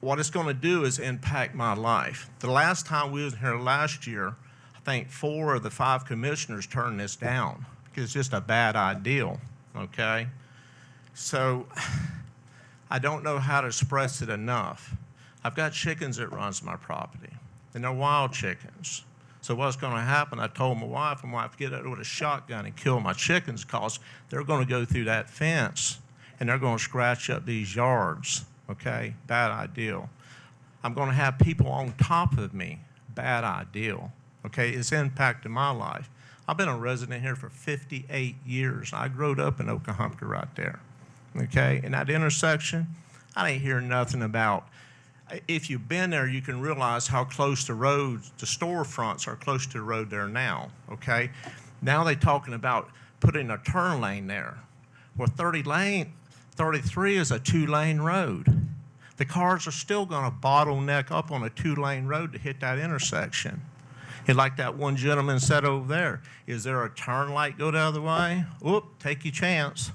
[SPEAKER 12] what it's gonna do is impact my life. The last time we was here last year, I think 4 of the 5 commissioners turned this down because it's just a bad idea, okay? So I don't know how to express it enough. I've got chickens that runs my property, and they're wild chickens. So what's gonna happen, I told my wife, get out with a shotgun and kill my chickens because they're gonna go through that fence and they're gonna scratch up these yards, okay? Bad idea. I'm gonna have people on top of me, bad idea, okay? It's impacted my life. I've been a resident here for 58 years. I grew up in Okahumpka right there, okay? In that intersection, I didn't hear nothing about. If you've been there, you can realize how close the roads, the storefronts are close to the road there now, okay? Now they're talking about putting a turn lane there. Well, 33 is a 2-lane road. The cars are still gonna bottleneck up on a 2-lane road to hit that intersection. And like that one gentleman said over there, is there a turn light go the other way? Whoop, take your chance.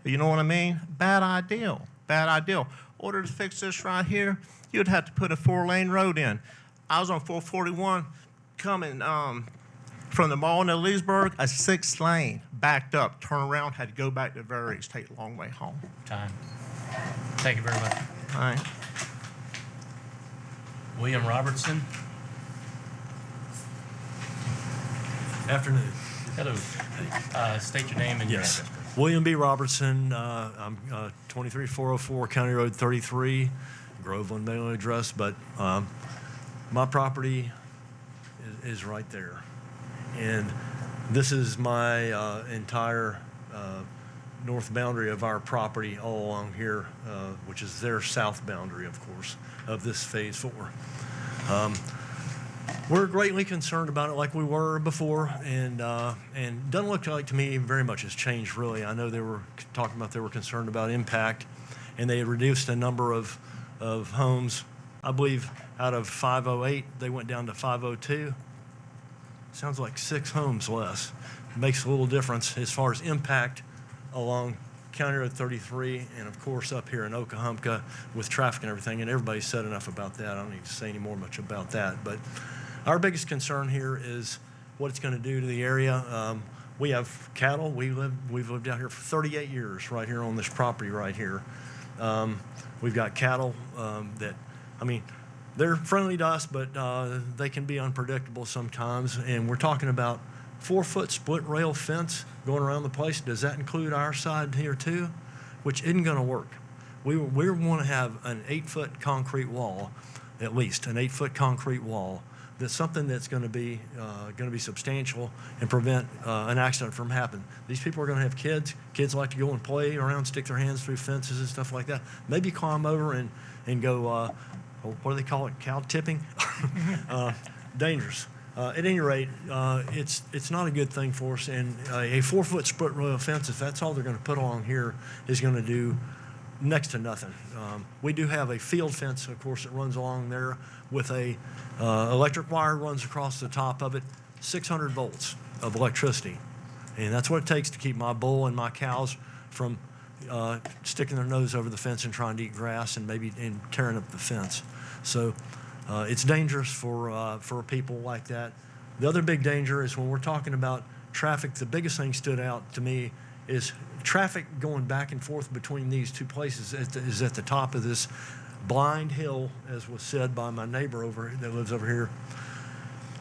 [SPEAKER 12] You know what I mean? Bad idea, bad idea. In order to fix this right here, you'd have to put a 4-lane road in. I was on 441 coming From the mall in Leesburg, a 6-lane, backed up, turn around, had to go back to Verries, take a long way home.
[SPEAKER 3] Time. Thank you very much.
[SPEAKER 12] All right.
[SPEAKER 3] William Robertson.
[SPEAKER 13] Afternoon.
[SPEAKER 3] Hello. State your name and your
[SPEAKER 13] Yes.
[SPEAKER 3] address, please.
[SPEAKER 13] William B. Robertson. I'm 23404 County Road 33, Groveland mailing address, but my property is right there. And this is my entire north boundary of our property all along here, which is their south boundary, of course, of this Phase 4. We're greatly concerned about it like we were before, and doesn't look like to me very much has changed, really. I know they were talking about they were concerned about impact, and they had reduced a number of homes. I believe out of 508, they went down to 502. Sounds like 6 homes less. Makes a little difference as far as impact along County Road 33, and of course up here in Okahumpka with traffic and everything, and everybody's said enough about that. I don't need to say any more much about that, but our biggest concern here is what it's going to do to the area. We have cattle. We've lived out here for 38 years right here on this property right here. We've got cattle that, I mean, they're friendly to us, but they can be unpredictable sometimes, and we're talking about 4-foot split rail fence going around the place. Does that include our side here too? Which isn't going to work. We want to have an 8-foot concrete wall, at least an 8-foot concrete wall. That's something that's going to be substantial and prevent an accident from happening. These people are going to have kids. Kids like to go and play around, stick their hands through fences and stuff like that. Maybe climb over and go, what do they call it, cow tipping? Dangerous. At any rate, it's not a good thing for us. And a 4-foot split rail fence, if that's all they're going to put along here, is going to do next to nothing. We do have a field fence, of course, that runs along there with a electric wire runs across the top of it, 600 volts of electricity. And that's what it takes to keep my bull and my cows from sticking their nose over the fence and trying to eat grass and maybe tearing up the fence. So it's dangerous for people like that. The other big danger is when we're talking about traffic, the biggest thing stood out to me is traffic going back and forth between these two places is at the top of this blind hill, as was said by my neighbor that lives over here.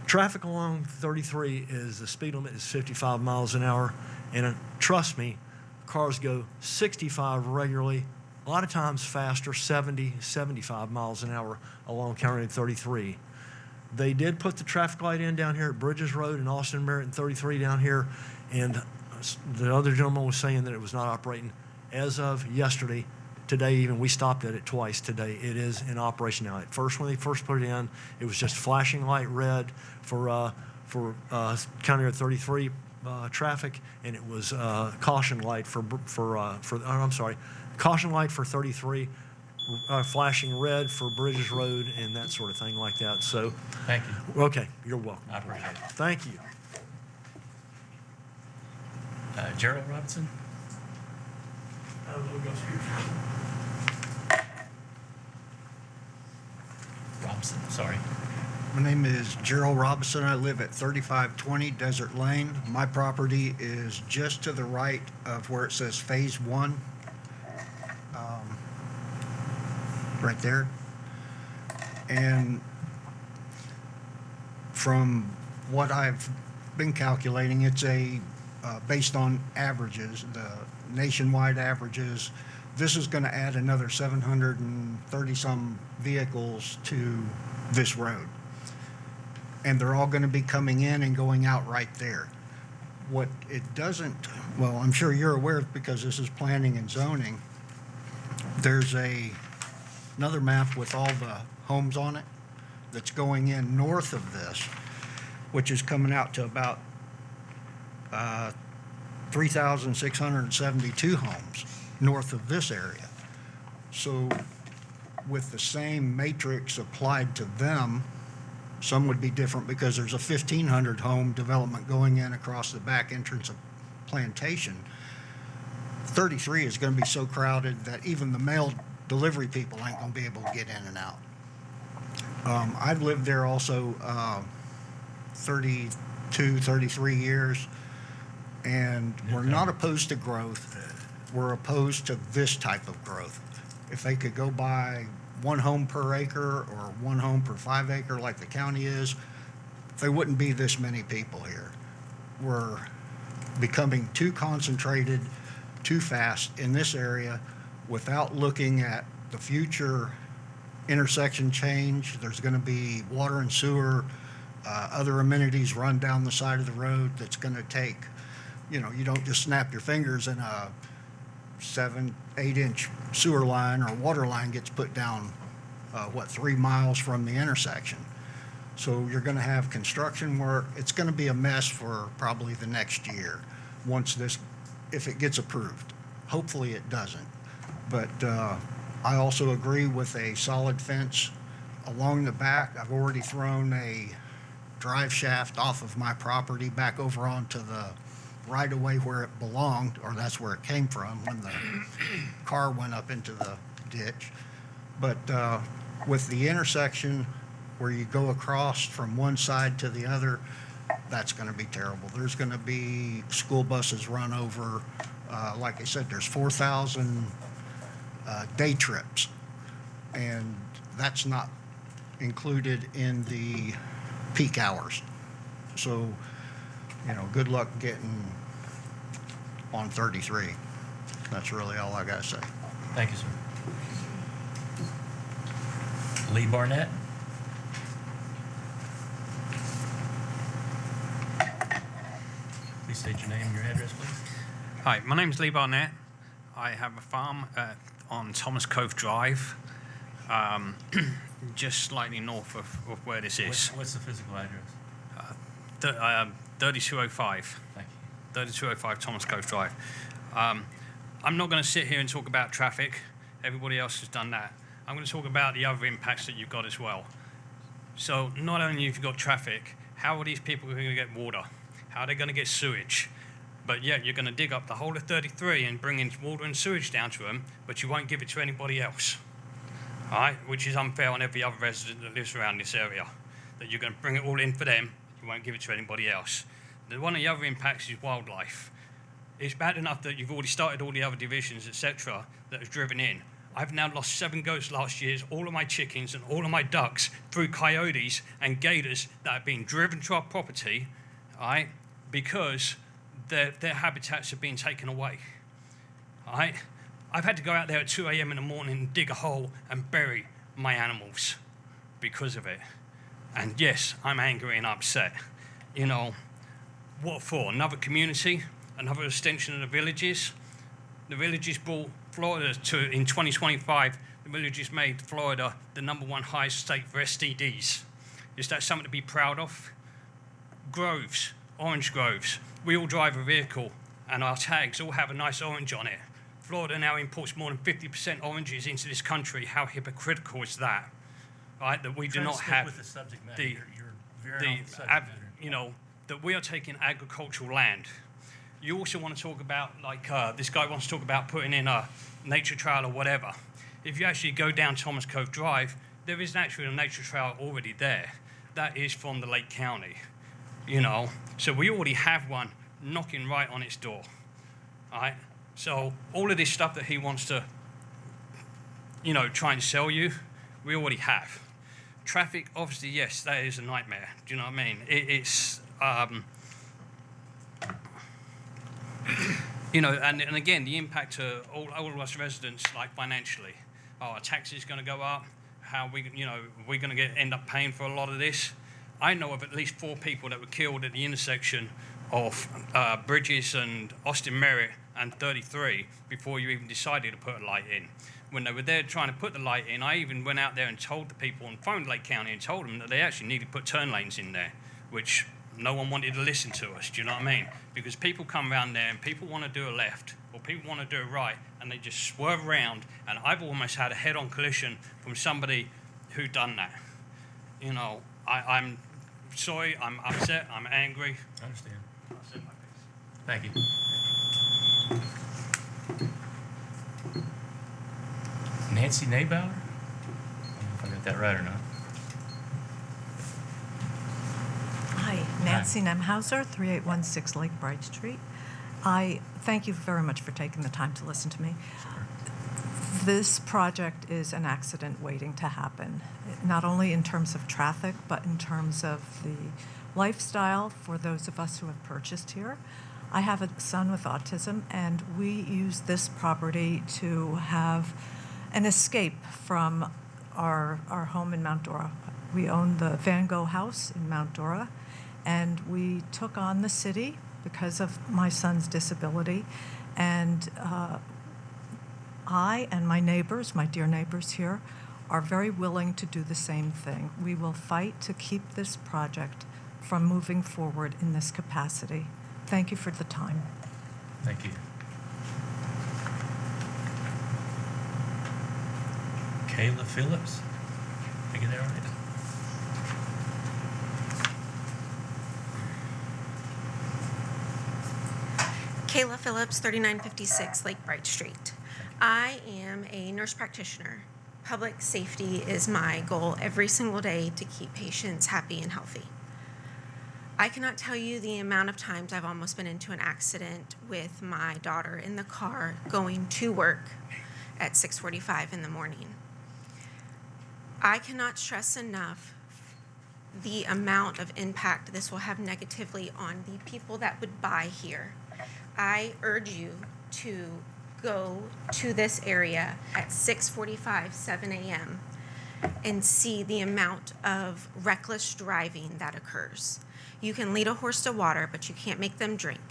[SPEAKER 13] Traffic along 33 the speed limit is 55 miles an hour, and trust me, cars go 65 regularly, a lot of times faster, 70, 75 miles an hour along County Road 33. They did put the traffic light in down here at Bridges Road and Austin Merritt and 33 down here, and the other gentleman was saying that it was not operating. As of yesterday, today even, we stopped at it twice today. It is in operation now. At first, when they first put it in, it was just flashing light red for County Road 33 traffic, and it was caution light caution light for 33, flashing red for Bridges Road and that sort of thing like that. So,
[SPEAKER 3] Thank you.
[SPEAKER 13] okay, you're welcome.
[SPEAKER 3] I appreciate it.
[SPEAKER 13] Thank you.
[SPEAKER 3] Gerald Robinson. Robinson, sorry.
[SPEAKER 14] My name is Gerald Robinson. I live at 3520 Desert Lane. My property is just to the right of where it says Phase 1, right there. And from what I've been calculating, it's based on averages, the nationwide averages. This is going to add another 730-some vehicles to this road. And they're all going to be coming in and going out right there. What it doesn't, well, I'm sure you're aware because this is planning and zoning, there's another map with all the homes on it that's going in north of this, which is coming out to about 3,672 homes north of this area. So with the same matrix applied to them, some would be different because there's a 1,500 home development going in across the back entrance of Plantation. 33 is going to be so crowded that even the mail delivery people ain't going to be able to get in and out. I've lived there also 30 32, 33 years. And we're not opposed to growth. We're opposed to this type of growth. If they could go by 1 home per acre or 1 home per 5 acre like the county is, there wouldn't be this many people here. We're becoming too concentrated, too fast in this area without looking at the future intersection change. There's going to be water and sewer, other amenities run down the side of the road that's going to take, you don't just snap your fingers and a 7, 8-inch sewer line or water line gets put down, 3 miles from the intersection. So you're going to have construction work. It's going to be a mess for probably the next year if it gets approved. Hopefully it doesn't. But I also agree with a solid fence along the back. I've already thrown a drive shaft off of my property back over onto the right-of-way where it belonged, or that's where it came from when the car went up into the ditch. But with the intersection where you go across from one side to the other, that's going to be terrible. There's going to be school buses run over. Like I said, there's 4,000 day trips, and that's not included in the peak hours. So, good luck getting on 33. That's really all I got to say.
[SPEAKER 3] Thank you, sir. Lee Barnett. Please state your name and your address, please.
[SPEAKER 15] Hi, my name is Lee Barnett. I have a farm on Thomas Cove Drive, just slightly north of where this is.
[SPEAKER 3] What's the physical address?
[SPEAKER 15] 3205.
[SPEAKER 3] Thank you.
[SPEAKER 15] 3205 Thomas Cove Drive. I'm not going to sit here and talk about traffic. Everybody else has done that. I'm going to talk about the other impacts that you've got as well. So not only have you got traffic, how are these people going to get water? How are they going to get sewage? But yet you're going to dig up the whole of 33 and bring in water and sewage down to them, but you won't give it to anybody else. All right? Which is unfair on every other resident that lives around this area. That you're going to bring it all in for them, you won't give it to anybody else. One of the other impacts is wildlife. It's bad enough that you've already started all the other divisions, etc., that have driven in. I've now lost 7 goats last year, all of my chickens and all of my ducks through coyotes and gators that have been driven to our property, all right, because their habitats have been taken away. All right? I've had to go out there at 2 a.m. in the morning and dig a hole and bury my animals because of it. And yes, I'm angry and upset. What for? Another community? Another extension of the villages? The villages brought Florida to, in 2025, the villages made Florida the #1 highest state for STDs. Is that something to be proud of? Groves, orange groves. We all drive a vehicle and our tags all have a nice orange on it. Florida now imports more than 50% oranges into this country. How hypocritical is that? Right? That we do not have
[SPEAKER 3] with the subject matter. You're veering off the subject matter.
[SPEAKER 15] That we are taking agricultural land. You also want to talk about, this guy wants to talk about putting in a nature trail or whatever. If you actually go down Thomas Cove Drive, there is actually a nature trail already there. That is from the Lake County, So we already have one knocking right on its door, all right? So all of this stuff that he wants to, try and sell you, we already have. Traffic, obviously, yes, that is a nightmare. Do you know what I mean? It's, and again, the impact to all of us residents, financially. Are our taxes going to go up? How are we going to end up paying for a lot of this? I know of at least 4 people that were killed at the intersection of Bridges and Austin Merritt and 33 before you even decided to put a light in. When they were there trying to put the light in, I even went out there and told the people and phoned Lake County and told them that they actually needed to put turn lanes in there, which no one wanted to listen to us. Do you know what I mean? Because people come around there and people want to do a left or people want to do a right and they just swerve around, and I've almost had a head-on collision from somebody who done that. I'm sorry, I'm upset, I'm angry.
[SPEAKER 3] I understand. Thank you. Nancy Naybauer? I don't know if I got that right or not.
[SPEAKER 16] Hi, Nancy Nemhauser, 3816 Lake Bright Street. I thank you very much for taking the time to listen to me. This project is an accident waiting to happen, not only in terms of traffic, but in terms of the lifestyle for those of us who have purchased here. I have a son with autism, and we use this property to have an escape from our home in Mount Dora. We own the Van Gogh house in Mount Dora, and we took on the city because of my son's disability. And I and my neighbors, my dear neighbors here, are very willing to do the same thing. We will fight to keep this project from moving forward in this capacity. Thank you for the time.
[SPEAKER 3] Thank you. Kayla Phillips. Did I get that right?
[SPEAKER 17] Kayla Phillips, 3956 Lake Bright Street. I am a nurse practitioner. Public safety is my goal every single day to keep patients happy and healthy. I cannot tell you the amount of times I've almost been into an accident with my daughter in the car going to work at 6:45 in the morning. I cannot stress enough the amount of impact this will have negatively on the people that would buy here. I urge you to go to this area at 6:45, 7 a.m. and see the amount of reckless driving that occurs. You can lead a horse to water, but you can't make them drink.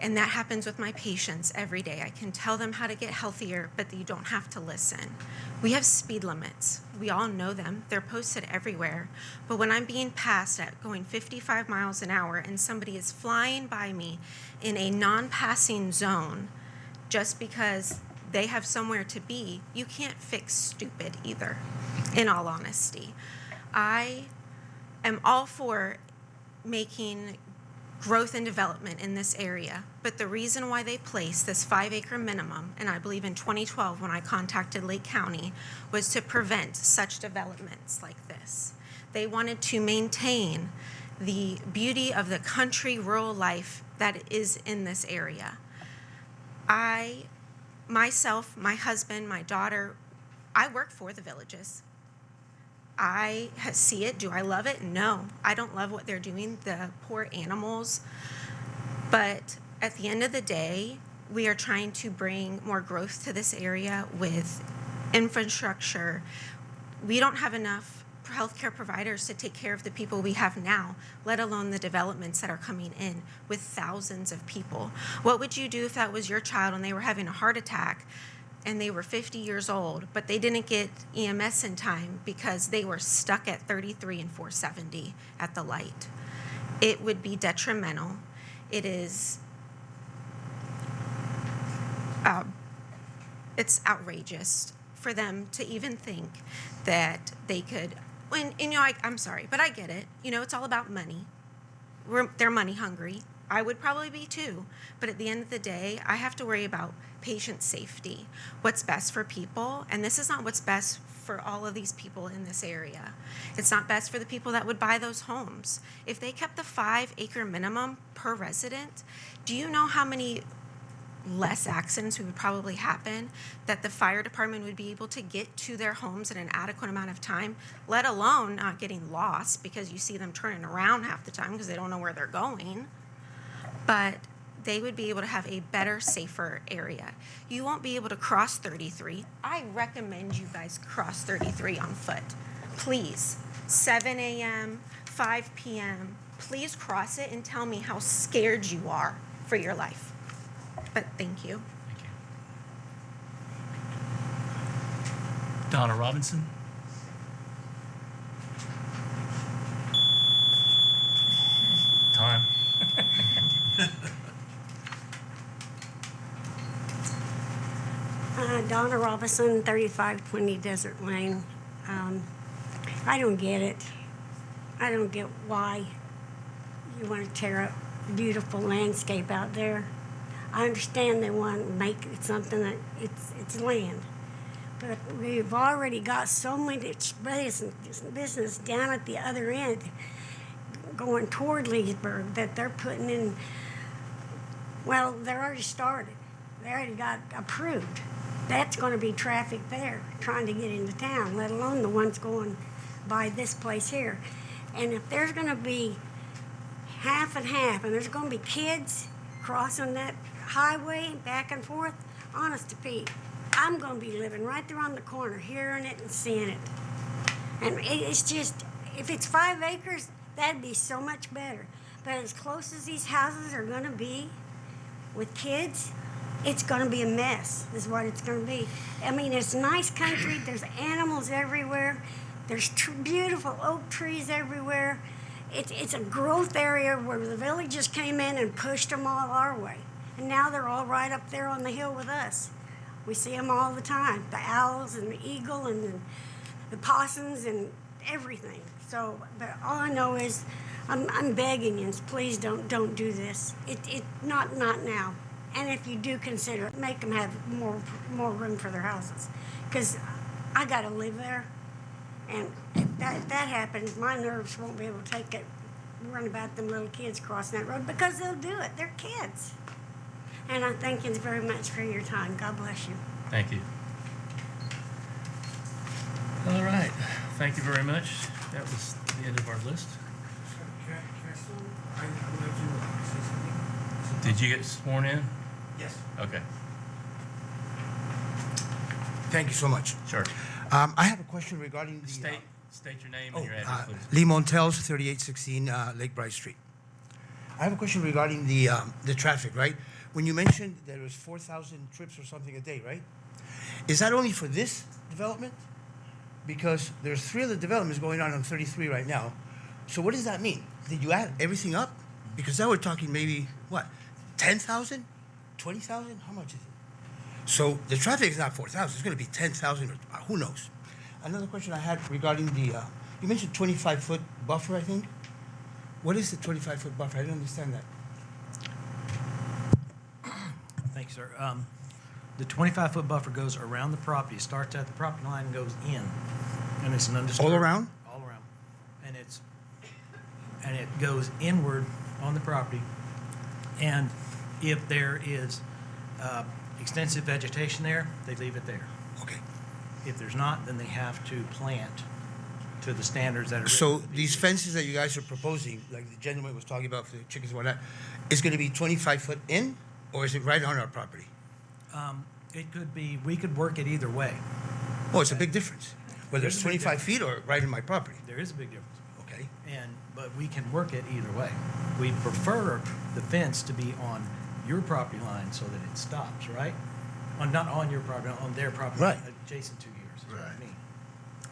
[SPEAKER 17] And that happens with my patients every day. I can tell them how to get healthier, but you don't have to listen. We have speed limits. We all know them. They're posted everywhere. But when I'm being passed at going 55 miles an hour and somebody is flying by me in a non-passing zone just because they have somewhere to be, you can't fix stupid either, in all honesty. I am all for making growth and development in this area, but the reason why they placed this 5-acre minimum, and I believe in 2012 when I contacted Lake County, was to prevent such developments like this. They wanted to maintain the beauty of the country rural life that is in this area. I, myself, my husband, my daughter, I work for the villages. I see it. Do I love it? No. I don't love what they're doing, the poor animals. But at the end of the day, we are trying to bring more growth to this area with infrastructure. We don't have enough healthcare providers to take care of the people we have now, let alone the developments that are coming in with thousands of people. What would you do if that was your child and they were having a heart attack and they were 50 years old, but they didn't get EMS in time because they were stuck at 33 and 470 at the light? It would be detrimental. It is, it's outrageous for them to even think that they could, and you know, I'm sorry, but I get it. You know, it's all about money. They're money hungry. I would probably be too. But at the end of the day, I have to worry about patient safety, what's best for people. And this is not what's best for all of these people in this area. It's not best for the people that would buy those homes. If they kept the 5-acre minimum per resident, do you know how many less accidents would probably happen, that the fire department would be able to get to their homes in an adequate amount of time, let alone not getting lost because you see them turning around half the time because they don't know where they're going. But they would be able to have a better, safer area. You won't be able to cross 33. I recommend you guys cross 33 on foot. Please, 7 a.m., 5 p.m., please cross it and tell me how scared you are for your life. But thank you.
[SPEAKER 3] Thank you. Donna Robinson. Time.
[SPEAKER 18] Donna Robinson, 3520 Desert Lane. I don't get it. I don't get why you want to tear up beautiful landscape out there. I understand they want to make it something that it's land. But we've already got so much business down at the other end. going toward Leesburg that they're putting in, well, they're already started. They already got approved. That's going to be traffic there trying to get into town, let alone the ones going by this place here. And if there's going to be half and half, and there's going to be kids crossing that highway back and forth, honest to Pete, I'm going to be living right there on the corner, hearing it and seeing it. And it's just, if it's 5 acres, that'd be so much better. But as close as these houses are going to be with kids, it's going to be a mess, is what it's going to be. I mean, it's nice country. There's animals everywhere. There's beautiful oak trees everywhere. It's a growth area where the villagers came in and pushed them all our way. And now they're all right up there on the hill with us. We see them all the time, the owls and the eagle and the possums and everything. So, but all I know is I'm begging you, please don't do this. Not now. And if you do consider it, make them have more room for their houses. Because I got to live there. And if that happens, my nerves won't be able to take it, run about them little kids crossing that road, because they'll do it. They're kids. And I thank you very much for your time. God bless you.
[SPEAKER 3] Thank you. All right. Thank you very much. That was the end of our list. Did you get sworn in?
[SPEAKER 19] Yes.
[SPEAKER 3] Okay.
[SPEAKER 19] Thank you so much.
[SPEAKER 3] Sure.
[SPEAKER 19] I have a question regarding the...
[SPEAKER 3] State your name and your address, please.
[SPEAKER 19] Lee Montels, 3816 Lake Bright Street. I have a question regarding the traffic, right? When you mentioned there was 4,000 trips or something a day, right? Is that only for this development? Because there's 3 other developments going on 33 right now. So what does that mean? Did you add everything up? Because now we're talking maybe, what, 10,000? 20,000? How much is it? So the traffic is not 4,000. It's going to be 10,000 or who knows. Another question I had regarding the, you mentioned 25-foot buffer, I think. What is the 25-foot buffer? I didn't understand that.
[SPEAKER 6] Thank you, sir. The 25-foot buffer goes around the property, starts at the property line and goes in. And it's an undisturbed.
[SPEAKER 19] All around?
[SPEAKER 6] All around. And it goes inward on the property. And if there is extensive vegetation there, they leave it there.
[SPEAKER 19] Okay.
[SPEAKER 6] If there's not, then they have to plant to the standards that are
[SPEAKER 19] So these fences that you guys are proposing, like the gentleman was talking about for the chickens and whatnot, is going to be 25 foot in, or is it right on our property?
[SPEAKER 6] It could be, we could work it either way.
[SPEAKER 19] Oh, it's a big difference. Whether
[SPEAKER 6] There's
[SPEAKER 19] it's
[SPEAKER 6] a big
[SPEAKER 19] 25 feet or right in my property.
[SPEAKER 6] There is a big difference.
[SPEAKER 19] Okay.
[SPEAKER 6] But we can work it either way. We prefer the fence to be on your property line so that it stops, right? Not on your property, on their property.
[SPEAKER 19] Right.
[SPEAKER 6] Adjacent to yours, is what I mean.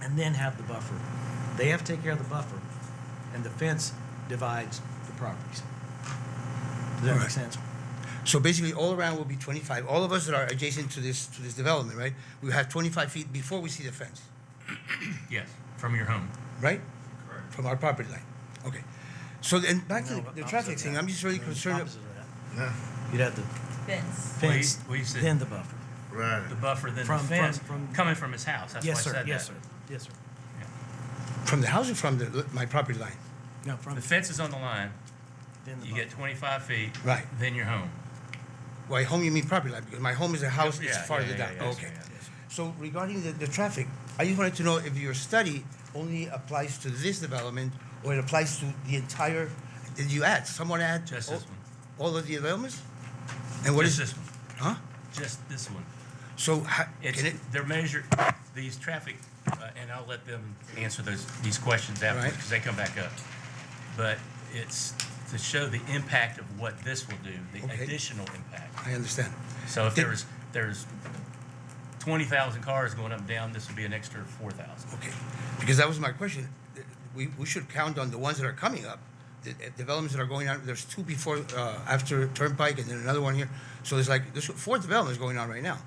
[SPEAKER 6] And then have the buffer. They have to take care of the buffer, and the fence divides the properties. Does that make sense?
[SPEAKER 19] So basically, all around will be 25. All of us that are adjacent to this development, right? We have 25 feet before we see the fence.
[SPEAKER 3] Yes, from your home.
[SPEAKER 19] Right?
[SPEAKER 3] Correct.
[SPEAKER 19] From our property line. Okay. So then back to the traffic thing. I'm just really concerned.
[SPEAKER 6] You'd have the fence, then the buffer.
[SPEAKER 7] Right.
[SPEAKER 3] The buffer, then
[SPEAKER 6] From-
[SPEAKER 3] the fence,
[SPEAKER 6] from-
[SPEAKER 3] coming from his house. That's
[SPEAKER 6] Yes,
[SPEAKER 3] why I
[SPEAKER 6] sir.
[SPEAKER 3] said
[SPEAKER 6] Yes,
[SPEAKER 3] that.
[SPEAKER 6] sir. Yes, sir.
[SPEAKER 19] From the house or from my property line?
[SPEAKER 6] No, from
[SPEAKER 3] The fence is on the line.
[SPEAKER 6] then the
[SPEAKER 3] You
[SPEAKER 6] buffer.
[SPEAKER 3] get 25 feet.
[SPEAKER 19] Right.
[SPEAKER 3] Then you're home.
[SPEAKER 19] By home, you mean property line, because my home is a house, it's
[SPEAKER 3] Yeah,
[SPEAKER 19] farther
[SPEAKER 3] yeah,
[SPEAKER 19] down.
[SPEAKER 3] yeah, yeah,
[SPEAKER 19] Okay.
[SPEAKER 3] yeah, yeah.
[SPEAKER 19] So regarding the traffic, I just wanted to know if your study only applies to this development or it applies to the entire, did you add, someone add?
[SPEAKER 3] Just
[SPEAKER 19] all,
[SPEAKER 3] this one.
[SPEAKER 19] all of the developments? And what
[SPEAKER 3] Just
[SPEAKER 19] is
[SPEAKER 3] this one.
[SPEAKER 19] Huh?
[SPEAKER 3] Just this one.
[SPEAKER 19] So
[SPEAKER 3] It's,
[SPEAKER 19] can it,
[SPEAKER 3] they're measured, these traffic, and I'll let them answer these questions afterwards,
[SPEAKER 19] Right.
[SPEAKER 3] because they come back up. But it's to show the impact of what this will do, the
[SPEAKER 19] Okay.
[SPEAKER 3] additional impact.
[SPEAKER 19] I understand.
[SPEAKER 3] So if
[SPEAKER 19] Did-
[SPEAKER 3] there's 20,000 cars going up and down, this would be an extra 4,000.
[SPEAKER 19] Okay, because that was my question. We should count on the ones that are coming up, the developments that are going on. There's 2 before, after Turnpike, and then another one here. So there's 4 developments going on right now.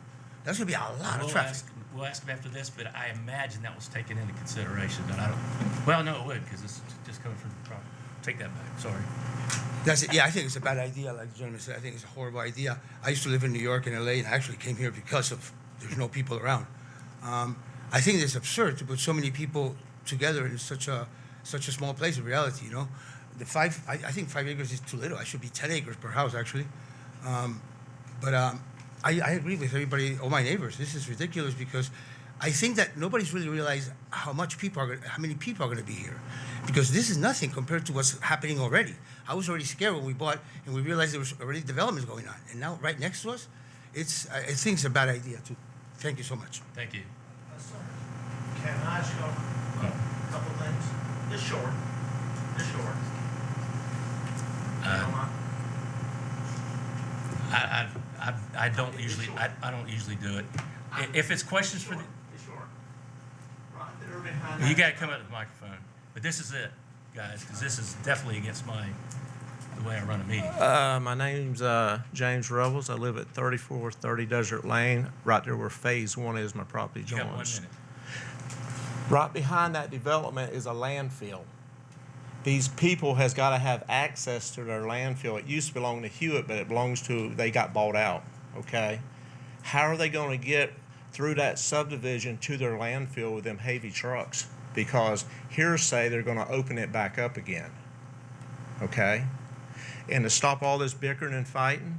[SPEAKER 19] That's gonna be a lot of traffic.
[SPEAKER 3] We'll ask them after this, but I imagine that was taken into consideration, but I don't, well, no, it would, because it's just coming from the property. Take that back, sorry.
[SPEAKER 19] That's it. Yeah, I think it's a bad idea, like the gentleman said. I think it's a horrible idea. I used to live in New York and LA, and I actually came here because of there's no people around. I think it's absurd to put so many people together in such a small place. In reality, I think 5 acres is too little. I should be 10 acres per house, actually. I agree with everybody, all my neighbors. This is ridiculous because I think that nobody's really realized how many people are going to be here, because this is nothing compared to what's happening already. I was already scared when we bought and we realized there was already developments going on, and now right next to us, I think it's a bad idea too. Thank you so much.
[SPEAKER 3] Thank you.
[SPEAKER 12] Can I ask you a couple things? This short.
[SPEAKER 3] I don't usually do it. If it's questions for the, you got to come up to the microphone. But this is it, guys, because this is definitely against the way I run a meeting.
[SPEAKER 12] My name's James Revels. I live at 3430 Desert Lane, right there where Phase 1 is. My property
[SPEAKER 3] You got 1
[SPEAKER 12] joins.
[SPEAKER 3] minute.
[SPEAKER 12] Right behind that development is a landfill. These people has got to have access to their landfill. It used to belong to Hewitt, but they got bought out, okay? How are they going to get through that subdivision to their landfill with them heavy trucks? Because hearsay they're going to open it back up again, okay? And to stop all this bickering and fighting,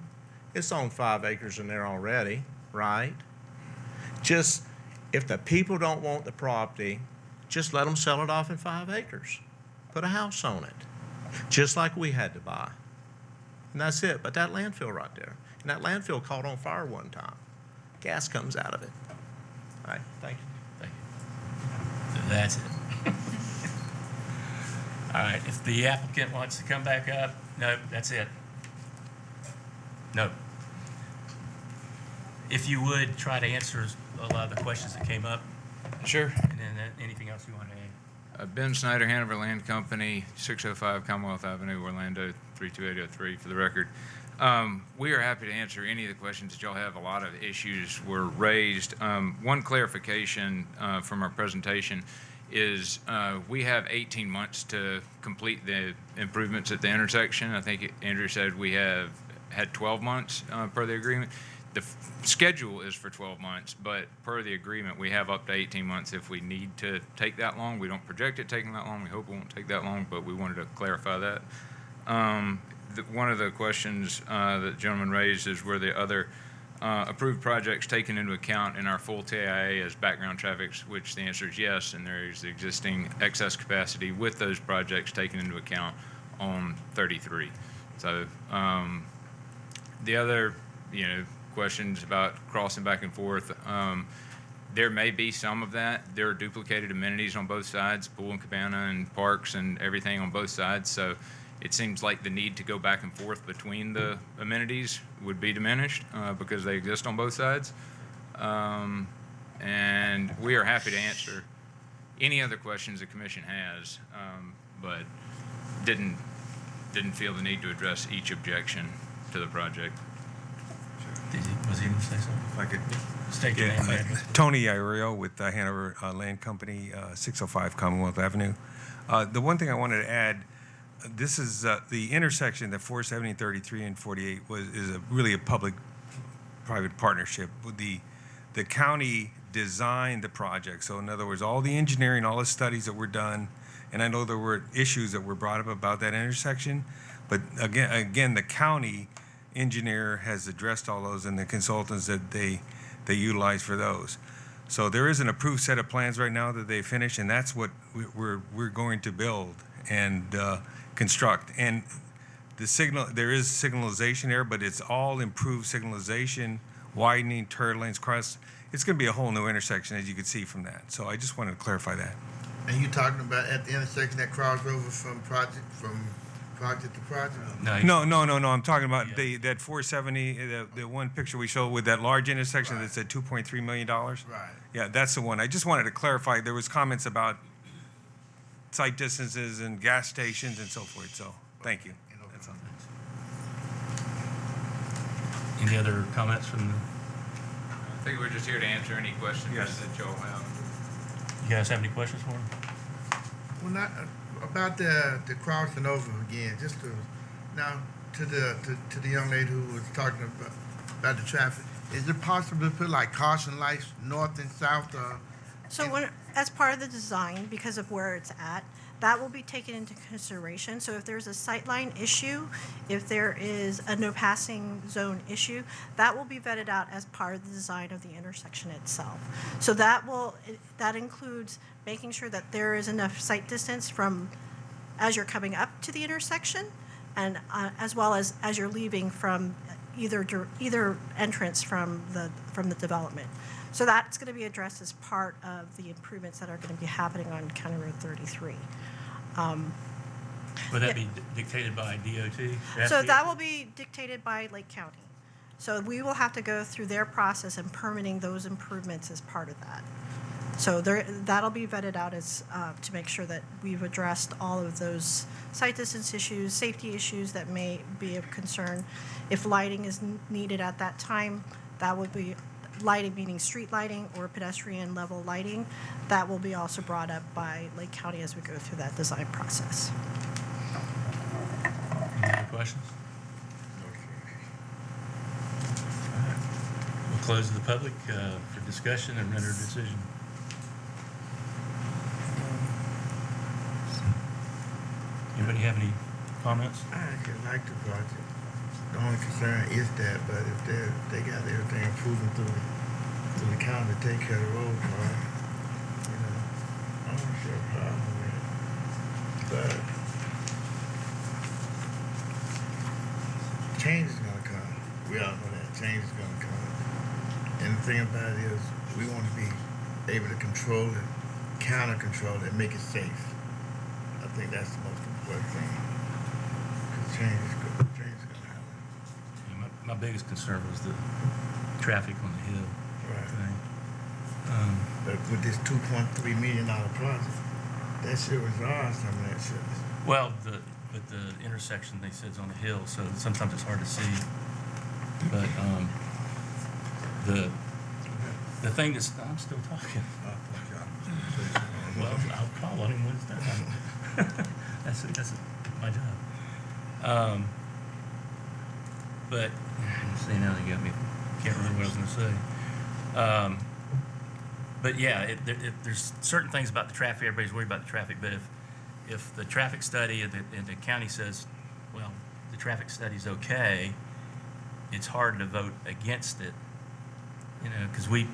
[SPEAKER 12] it's on 5 acres in there already, right? Just, if the people don't want the property, just let them sell it off in 5 acres. Put a house on it, just like we had to buy. And that's it. But that landfill right there, and that landfill caught on fire one time. Gas comes out of it. All right, thank you.
[SPEAKER 3] Thank you. That's it. All right, if the applicant wants to come back up, no, that's it. No. If you would, try to answer a lot of the questions that came up.
[SPEAKER 20] Sure.
[SPEAKER 3] And then anything else you want to add.
[SPEAKER 20] Ben Snyder, Hanover Land Company, 605 Commonwealth Avenue, Orlando, 32803 for the record. We are happy to answer any of the questions that y'all have. A lot of issues were raised. One clarification from our presentation is we have 18 months to complete the improvements at the intersection. I think Andrew said we have had 12 months per the agreement. The schedule is for 12 months, but per the agreement, we have up to 18 months if we need to take that long. We don't project it taking that long. We hope it won't take that long, but we wanted to clarify that. One of the questions that the gentleman raised is were the other approved projects taken into account in our full TIA as background traffic, which the answer is yes, and there is the existing excess capacity with those projects taken into account on 33. So the other, questions about crossing back and forth. There may be some of that. There are duplicated amenities on both sides, pool and cabana and parks and everything on both sides. So it seems like the need to go back and forth between the amenities would be diminished because they exist on both sides. And we are happy to answer any other questions the commission has, but didn't feel the need to address each objection to the project.
[SPEAKER 3] Was he going to say something?
[SPEAKER 21] If I could.
[SPEAKER 3] State your name, man.
[SPEAKER 21] Tony Iorio with Hanover Land Company, 605 Commonwealth Avenue. The one thing I wanted to add, this is the intersection, the 470, 33, and 48 is really a public-private partnership. The county designed the project. So in other words, all the engineering, all the studies that were done, and I know there were issues that were brought up about that intersection, but again, the county engineer has addressed all those and the consultants that they utilize for those. So there is an approved set of plans right now that they finished, and that's what we're going to build and construct. And there is signalization there, but it's all improved signalization, widening, turn lanes, cross. It's going to be a whole new intersection, as you can see from that. So I just wanted to clarify that.
[SPEAKER 7] And you talking about at the intersection that crossover from project to project?
[SPEAKER 21] No. I'm talking about that 470, the one picture we showed with that large intersection that's at $2.3 million. Right. Yeah, that's the one. I just wanted to clarify. There was comments about site distances and gas stations and so forth. So thank you. That's all.
[SPEAKER 3] Any other comments from?
[SPEAKER 20] I think we're just here to answer any questions that y'all have.
[SPEAKER 3] You guys have any questions for him?
[SPEAKER 7] Well, not about the crossing over again. Just to now to the young lady who was talking about the traffic. Is it possible to put like caution lights north and south?
[SPEAKER 10] So as part of the design, because of where it's at, that will be taken into consideration. So if there's a sightline issue, if there is a no passing zone issue, that will be vetted out as part of the design of the intersection itself. So that includes making sure that there is enough sight distance from as you're coming up to the intersection, and as well as you're leaving from either entrance from the development. So that's going to be addressed as part of the improvements that are going to be happening on County Road 33.
[SPEAKER 3] Would that be dictated by DOT?
[SPEAKER 10] So that will be dictated by Lake County. So we will have to go through their process and permitting those improvements as part of that. So that'll be vetted out as to make sure that we've addressed all of those sight distance issues, safety issues that may be of concern. If lighting is needed at that time, that would be lighting, meaning street lighting or pedestrian level lighting. That will be also brought up by Lake County as we go through that design process.
[SPEAKER 3] Any other questions? We'll close to the public for discussion and render a decision. Anybody have any comments?
[SPEAKER 7] I actually like the project. The only concern is that, but if they got everything improving through the county to take care of the road part, you know, I don't see a problem with it. But change is gonna come. We all know that change is gonna come. And the thing about it is, we want to be able to control it, counter control it, and make it safe. I think that's the most important thing. Because change is good. Change is gonna happen.
[SPEAKER 3] Yeah, my biggest concern was the traffic on the hill.
[SPEAKER 7] Right.
[SPEAKER 3] Thing.
[SPEAKER 7] But with this $2.3 million project, that should resolve some of that shit.
[SPEAKER 3] Well, but the intersection they said is on the hill, so sometimes it's hard to see. But the thing that's I'm still talking. Well, I'll call on him when it's done. that's my job. But see, now they got me. Can't remember what I was going to say. But yeah, there's certain things about the traffic. Everybody's worried about the traffic, but if the traffic study and the county says, well, the traffic study's okay, it's hard to vote against it. You know, because we've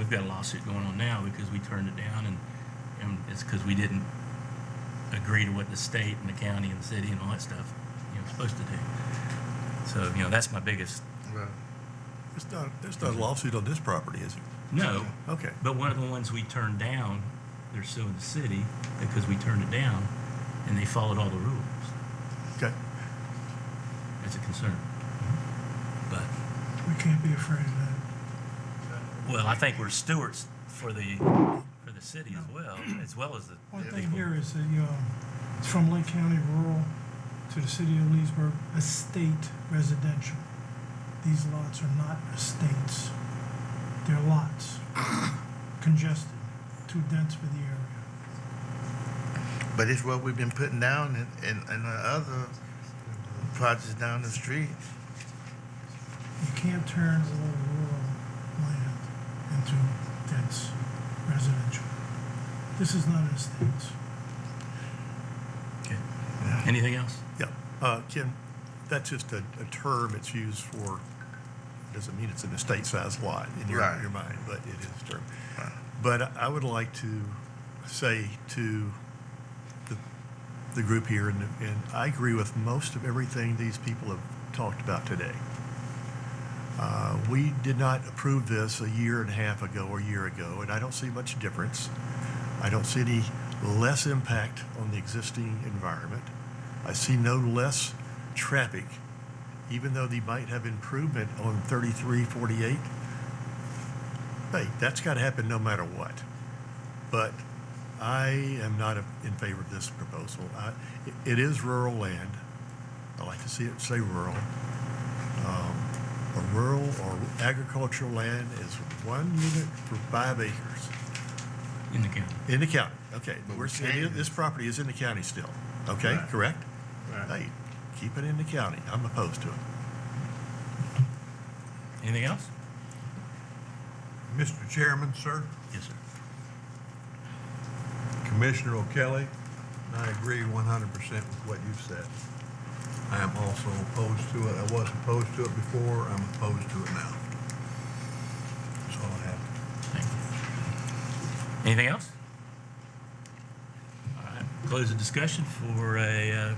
[SPEAKER 3] got a lawsuit going on now because we turned it down, and it's because we didn't agree to what the state and the county and the city and all that stuff, supposed to do. So, that's my biggest.
[SPEAKER 7] Right.
[SPEAKER 13] There's not a lawsuit on this property, is it?
[SPEAKER 3] No.
[SPEAKER 13] Okay.
[SPEAKER 3] But one of the ones we turned down, they're suing the city because we turned it down, and they followed all the rules.
[SPEAKER 13] Okay.
[SPEAKER 3] That's a concern. But
[SPEAKER 2] We can't be afraid of that.
[SPEAKER 3] well, I think we're stewards for the city as well as the.
[SPEAKER 2] One thing here is that, it's from Lake County rural to the city of Leesburg, estate residential. These lots are not estates. They're lots, congested, too dense for the area.
[SPEAKER 7] But it's what we've been putting down in the other projects down the street.
[SPEAKER 2] You can't turn a little rural land into dense residential. This is not an estate.
[SPEAKER 3] Okay. Anything else?
[SPEAKER 13] Yeah. Ken, that's just a term it's used for, doesn't mean it's an estate-sized lot in your mind, but it is a term.
[SPEAKER 7] Right.
[SPEAKER 13] But I would like to say to the group here, and I agree with most of everything these people have talked about today. We did not approve this a year and a half ago or a year ago, and I don't see much difference. I don't see any less impact on the existing environment. I see no less traffic, even though they might have improvement on 3348. Hey, that's got to happen no matter what. But I am not in favor of this proposal. It is rural land. I like to see it say rural. A rural or agricultural land is 1 unit for 5 acres.
[SPEAKER 3] In the county.
[SPEAKER 13] In the county, okay. But we're saying this property is in the county still, okay,
[SPEAKER 7] Right.
[SPEAKER 13] correct?
[SPEAKER 7] Right.
[SPEAKER 13] Hey, keep it in the county. I'm opposed to it.
[SPEAKER 3] Anything else?
[SPEAKER 5] Mr. Chairman, sir,
[SPEAKER 3] Yes, sir.
[SPEAKER 5] Commissioner O'Kelly, I agree 100% with what you've said. I am also opposed to it. I was opposed to it before. I'm opposed to it now. That's all I have.
[SPEAKER 3] Anything else? All right, close the discussion for a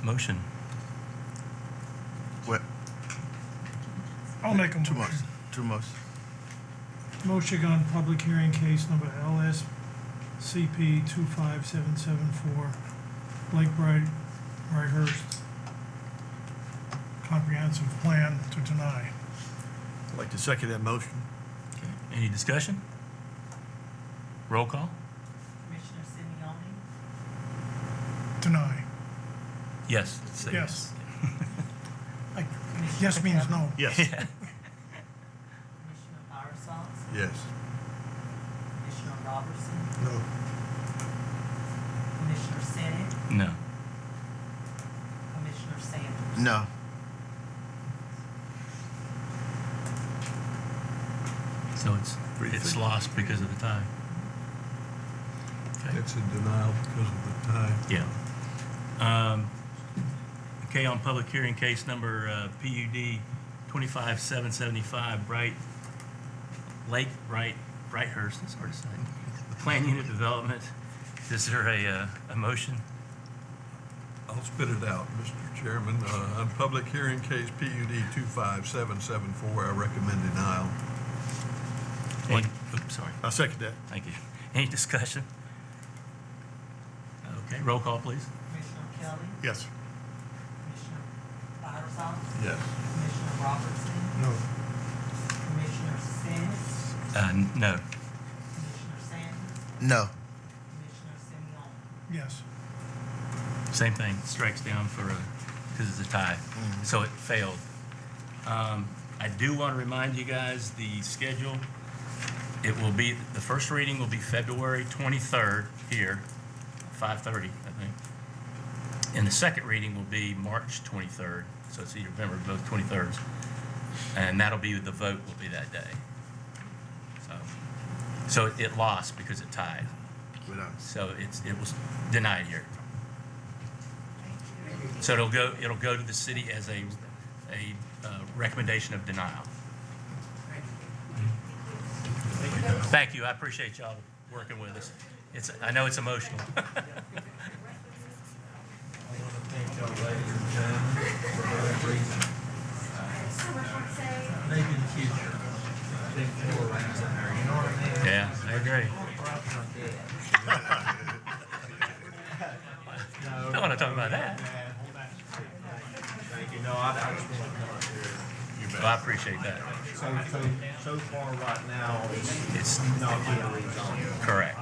[SPEAKER 3] motion.
[SPEAKER 7] What?
[SPEAKER 2] I'll make a
[SPEAKER 7] Two
[SPEAKER 2] motion.
[SPEAKER 7] months. 2 months.
[SPEAKER 2] Motion on public hearing case number LSCP 25774, Lake Brighthurst Comprehensive Plan to deny.
[SPEAKER 13] I'd like to second that motion.
[SPEAKER 3] Okay. Any discussion? Roll call?
[SPEAKER 22] Commissioner Simeoni?
[SPEAKER 2] Deny.
[SPEAKER 3] Yes. Say
[SPEAKER 2] Yes. Yes means no.
[SPEAKER 13] Yes.
[SPEAKER 22] Commissioner Firesalls?
[SPEAKER 5] Yes.
[SPEAKER 22] Commissioner Robertson?
[SPEAKER 5] No.
[SPEAKER 22] Commissioner Sinnott?
[SPEAKER 3] No.
[SPEAKER 22] Commissioner Sanders?
[SPEAKER 7] No.
[SPEAKER 3] So it's lost because of the tie. Okay.
[SPEAKER 5] It's a denial because of the time.
[SPEAKER 3] Yeah. Okay, on public hearing case number PUD 25775, Brighthurst, it's hard to say. Plan unit development. Is there a motion?
[SPEAKER 5] I'll spit it out, Mr. Chairman. On public hearing case PUD 25774, I recommend denial.
[SPEAKER 3] Oops, sorry.
[SPEAKER 13] I'll second that.
[SPEAKER 3] Thank you. Any discussion? Okay, roll call, please.
[SPEAKER 22] Commissioner Kelly?
[SPEAKER 13] Yes.
[SPEAKER 22] Commissioner Firesalls?
[SPEAKER 5] Yes.
[SPEAKER 22] Commissioner Robertson?
[SPEAKER 5] No.
[SPEAKER 22] Commissioner Sinnott?
[SPEAKER 3] No.
[SPEAKER 22] Commissioner Sanders?
[SPEAKER 7] No.
[SPEAKER 22] Commissioner Simeoni?
[SPEAKER 2] Yes.
[SPEAKER 3] Same thing, strikes down for because it's a tie. So it failed. I do want to remind you guys the schedule. It will be, the first reading will be February 23rd here, 5:30, I think. And the second reading will be March 23rd. So it's either, remember, both 23rds. And that'll be, the vote will be that day. So it lost because it tied. So it was denied here. So it'll go to the city as a recommendation of denial. Thank you. I appreciate y'all working with us. I know it's emotional.
[SPEAKER 1] Maybe in the future, think more lanes in there, you know what I mean?
[SPEAKER 3] Yeah, I agree. I don't want to talk about that.
[SPEAKER 1] Thank you. No, I just want to come up here.
[SPEAKER 3] Well, I appreciate that.
[SPEAKER 1] So far right now,
[SPEAKER 3] It's
[SPEAKER 1] not being rezoned.
[SPEAKER 3] correct.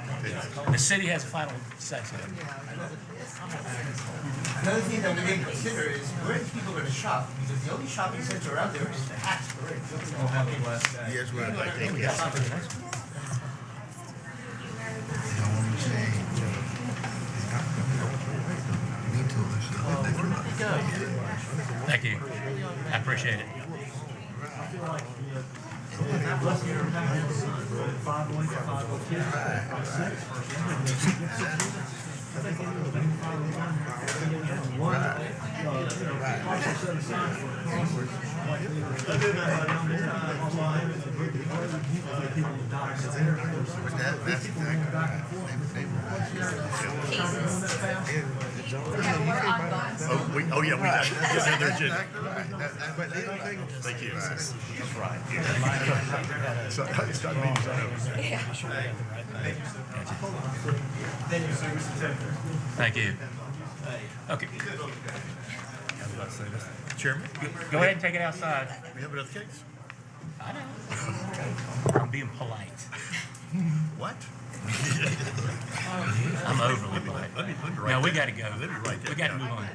[SPEAKER 3] The city has a final say.
[SPEAKER 19] Another thing that we didn't consider is where are these people going to shop? Because the only shopping center out there is the Hats Parade.
[SPEAKER 1] We'll have a blessed day.
[SPEAKER 7] Yes, we're like that.
[SPEAKER 3] We got something next. Thank you. I appreciate it.
[SPEAKER 13] Oh, yeah, we got another agenda. Thank you. That's right. So it's got meetings on it.
[SPEAKER 3] Thank you. Okay.
[SPEAKER 13] Chairman?
[SPEAKER 3] Go ahead and take it outside.
[SPEAKER 13] We have another case.
[SPEAKER 3] I know. I'm being polite.
[SPEAKER 13] What?
[SPEAKER 3] I'm overly polite.
[SPEAKER 13] Let me
[SPEAKER 3] No, we got to go.
[SPEAKER 13] Let me write that
[SPEAKER 3] We got to
[SPEAKER 13] down.
[SPEAKER 3] move on.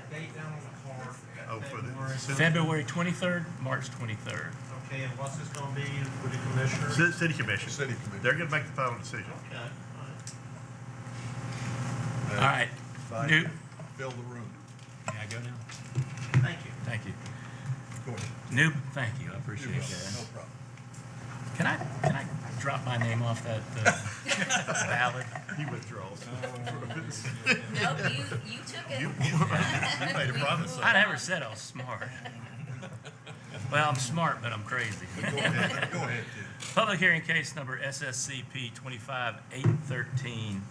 [SPEAKER 13] Oh, for the
[SPEAKER 3] February 23rd, March 23rd.
[SPEAKER 1] Okay, and what's this gonna be with the commissioners?
[SPEAKER 13] City Commission.
[SPEAKER 5] City Commission.
[SPEAKER 13] They're gonna make the final decision.
[SPEAKER 3] All right. New.
[SPEAKER 5] Fill the room.
[SPEAKER 3] Can I go now?
[SPEAKER 1] Thank you.
[SPEAKER 3] Thank you.
[SPEAKER 5] Go ahead.
[SPEAKER 3] New. Thank you. I appreciate that.
[SPEAKER 5] No problem.
[SPEAKER 3] Can I drop my name off that ballot?
[SPEAKER 5] He withdraws.
[SPEAKER 4] Nope, you took it.
[SPEAKER 5] You made a promise.
[SPEAKER 3] I never said I was smart. Well, I'm smart, but I'm crazy.
[SPEAKER 5] Go ahead, Tim.
[SPEAKER 3] Public hearing case number SSCP 25813,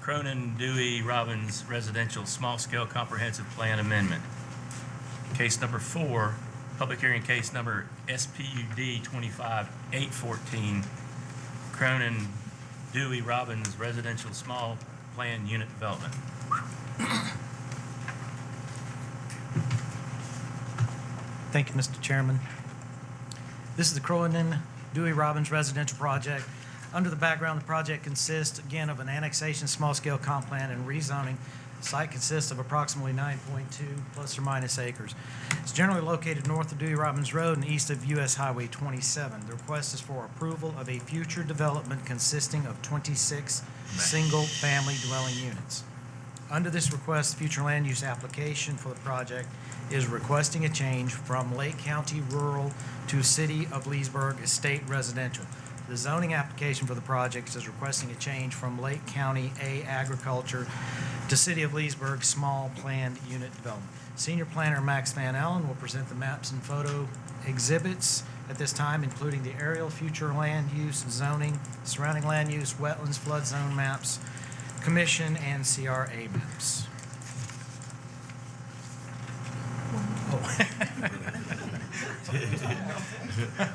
[SPEAKER 3] Cronin Dewey Robbins Residential Small Scale Comprehensive Plan Amendment. Case number 4, public hearing case number SPUD 25814, Cronin Dewey Robbins Residential Small Plan Unit Development.
[SPEAKER 6] Thank you, Mr. Chairman. This is the Cronin Dewey Robbins residential project. Under the background, the project consists, again, of an annexation, small-scale comp plan, and rezoning. The site consists of approximately 9.2 plus or minus acres. It's generally located north of Dewey Robbins Road and east of US Highway 27. The request is for approval of a future development consisting of 26 single-family dwelling units. Under this request, future land use application for the project is requesting a change from Lake County Rural to City of Leesburg Estate Residential. The zoning application for the project is requesting a change from Lake County A Agriculture to City of Leesburg Small Planned Unit Development. Senior Planner Max Van Allen will present the maps and photo exhibits at this time, including the aerial future land use, zoning, surrounding land use, wetlands, flood zone maps, commission, and CRA maps.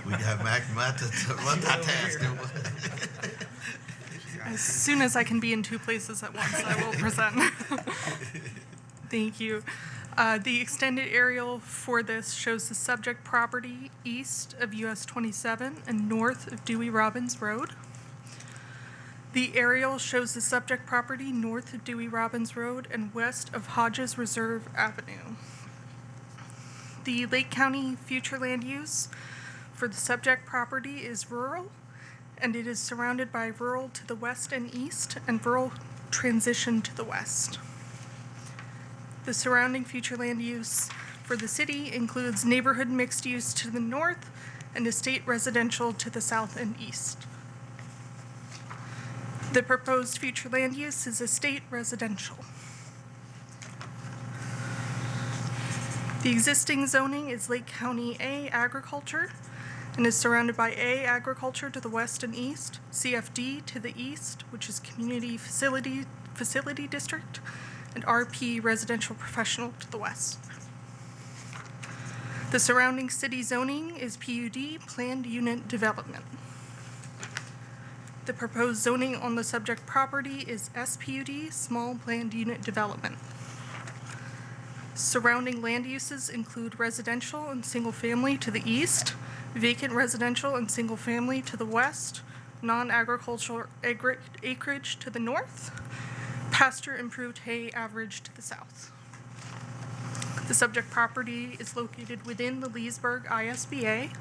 [SPEAKER 7] We got Mac to run that task.
[SPEAKER 8] As soon as I can be in two places at once, I will present. Thank you. The extended aerial for this shows the subject property east of US 27 and north of Dewey Robbins Road. The aerial shows the subject property north of Dewey Robbins Road and west of Hodges Reserve Avenue. The Lake County future land use for the subject property is rural, and it is surrounded by rural to the west and east and rural transition to the west. The surrounding future land use for the city includes neighborhood mixed use to the north and estate residential to the south and east. The proposed future land use is estate residential. The existing zoning is Lake County A Agriculture and is surrounded by A Agriculture to the west and east, CFD to the east, which is Community Facility District, and RP Residential Professional to the west. The surrounding city zoning is PUD, Planned Unit Development. The proposed zoning on the subject property is SPUD, Small Planned Unit Development. Surrounding land uses include residential and single-family to the east, vacant residential and single-family to the west, non-agricultural acreage to the north, pasture-improved hay average to the south. The subject property is located within the Leesburg ISBA.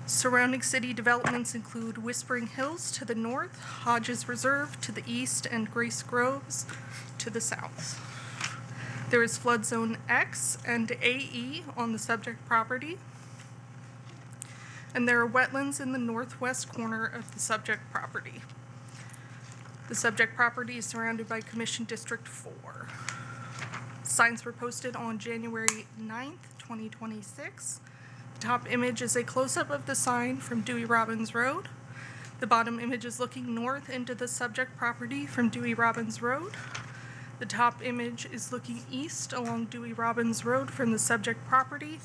[SPEAKER 8] Surrounding city developments include Whispering Hills to the north, Hodges Reserve to the east, and Grace Groves to the south. There is flood zone X and AE on the subject property, and there are wetlands in the northwest corner of the subject property. The subject property is surrounded by Commission District 4. Signs were posted on January 9th, 2026. The top image is a close-up of the sign from Dewey Robbins Road. The bottom image is looking north into the subject property from Dewey Robbins Road. The top image is looking east along Dewey Robbins Road from the subject property,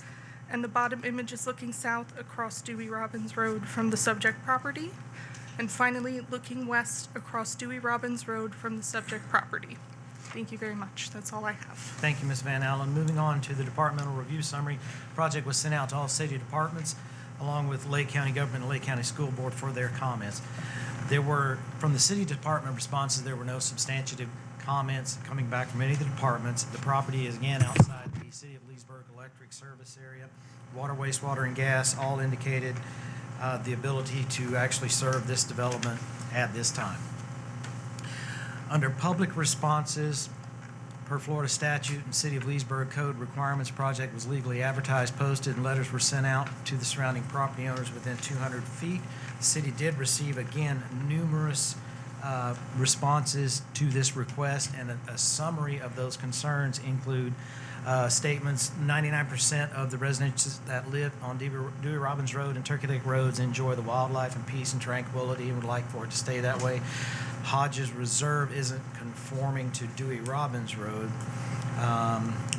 [SPEAKER 8] and the bottom image is looking south across Dewey Robbins Road from the subject property, and finally looking west across Dewey Robbins Road from the subject property. Thank you very much. That's all I have.
[SPEAKER 6] Thank you, Ms. Van Allen. Moving on to the departmental review summary. Project was sent out to all city departments along with Lake County Government and Lake County School Board for their comments. There were, from the city department responses, there were no substantive comments coming back from any of the departments. The property is again outside the City of Leesburg electric service area. Water, wastewater, and gas all indicated the ability to actually serve this development at this time. Under public responses, per Florida statute and City of Leesburg code requirements, project was legally advertised, posted, and letters were sent out to the surrounding property owners within 200 feet. The city did receive, again, numerous responses to this request, and a summary of those concerns include statements: 99% of the residents that live on Dewey Robbins Road and Turkey Lake Roads enjoy the wildlife and peace and tranquility and would like for it to stay that way. Hodges Reserve isn't conforming to Dewey Robbins Road,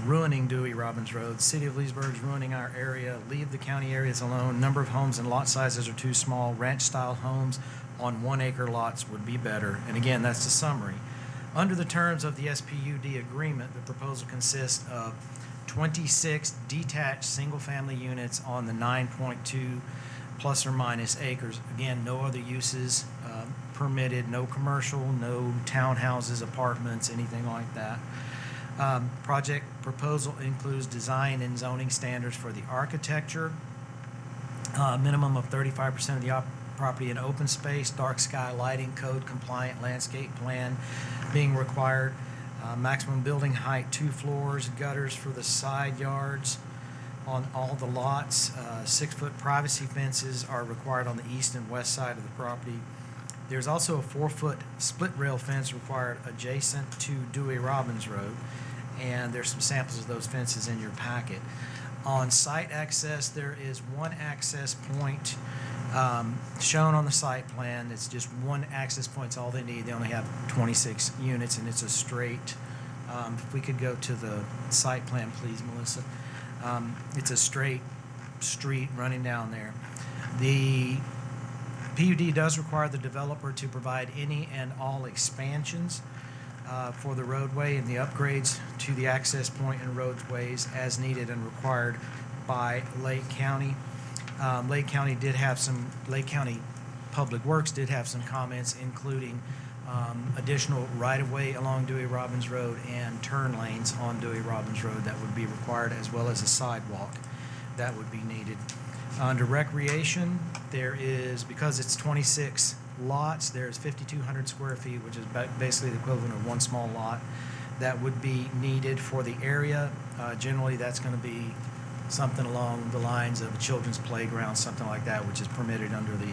[SPEAKER 6] ruining Dewey Robbins Road. City of Leesburg is ruining our area. Leave the county areas alone. Number of homes and lot sizes are too small. Ranch-style homes on 1-acre lots would be better. And again, that's the summary. Under the terms of the SPUD agreement, the proposal consists of 26 detached single-family units on the 9.2 plus or minus acres. Again, no other uses permitted, no commercial, no townhouses, apartments, anything like that. Project proposal includes design and zoning standards for the architecture, minimum of 35% of the property in open space, dark sky lighting, code compliant landscape plan being required, maximum building height 2 floors, gutters for the side yards on all the lots, 6-foot privacy fences are required on the east and west side of the property. There's also a 4-foot split rail fence required adjacent to Dewey Robbins Road, and there's some samples of those fences in your packet. On site access, there is one access point shown on the site plan. It's just one access point. It's all they need. They only have 26 units, and it's a straight, if we could go to the site plan, please, Melissa. It's a straight street running down there. The PUD does require the developer to provide any and all expansions for the roadway and the upgrades to the access point and roadways as needed and required by Lake County. Lake County Public Works did have some comments, including additional right-of-way along Dewey Robbins Road and turn lanes on Dewey Robbins Road that would be required, as well as a sidewalk that would be needed. Under recreation, there is, because it's 26 lots, there's 5,200 square feet, which is basically the equivalent of one small lot that would be needed for the area. Generally, that's going to be something along the lines of a children's playground, something like that, which is permitted under the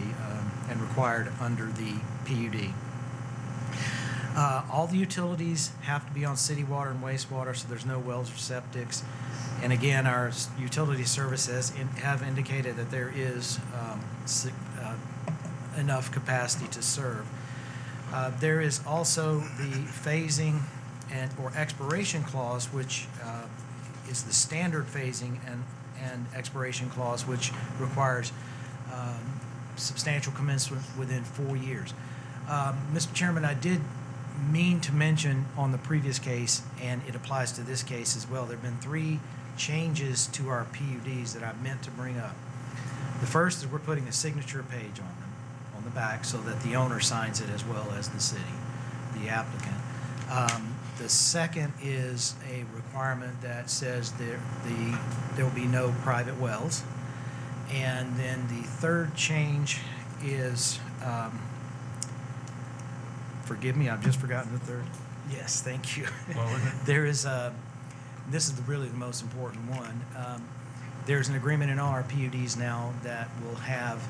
[SPEAKER 6] and required under the PUD. All the utilities have to be on city water and wastewater, so there's no wells or septics. And again, our utility services have indicated that there is enough capacity to serve. There is also the phasing or expiration clause, which is the standard phasing and expiration clause, which requires substantial commencement within 4 years. Mr. Chairman, I did mean to mention on the previous case, and it applies to this case as well, there have been 3 changes to our PUDs that I meant to bring up. The first is we're putting a signature page on them, on the back, so that the owner signs it as well as the city, the applicant. The second is a requirement that says there will be no private wells. And then the third change is, forgive me, I've just forgotten the third. Yes, thank you.
[SPEAKER 1] What was it?
[SPEAKER 6] There is this is really the most important one. There's an agreement in all our PUDs now that will have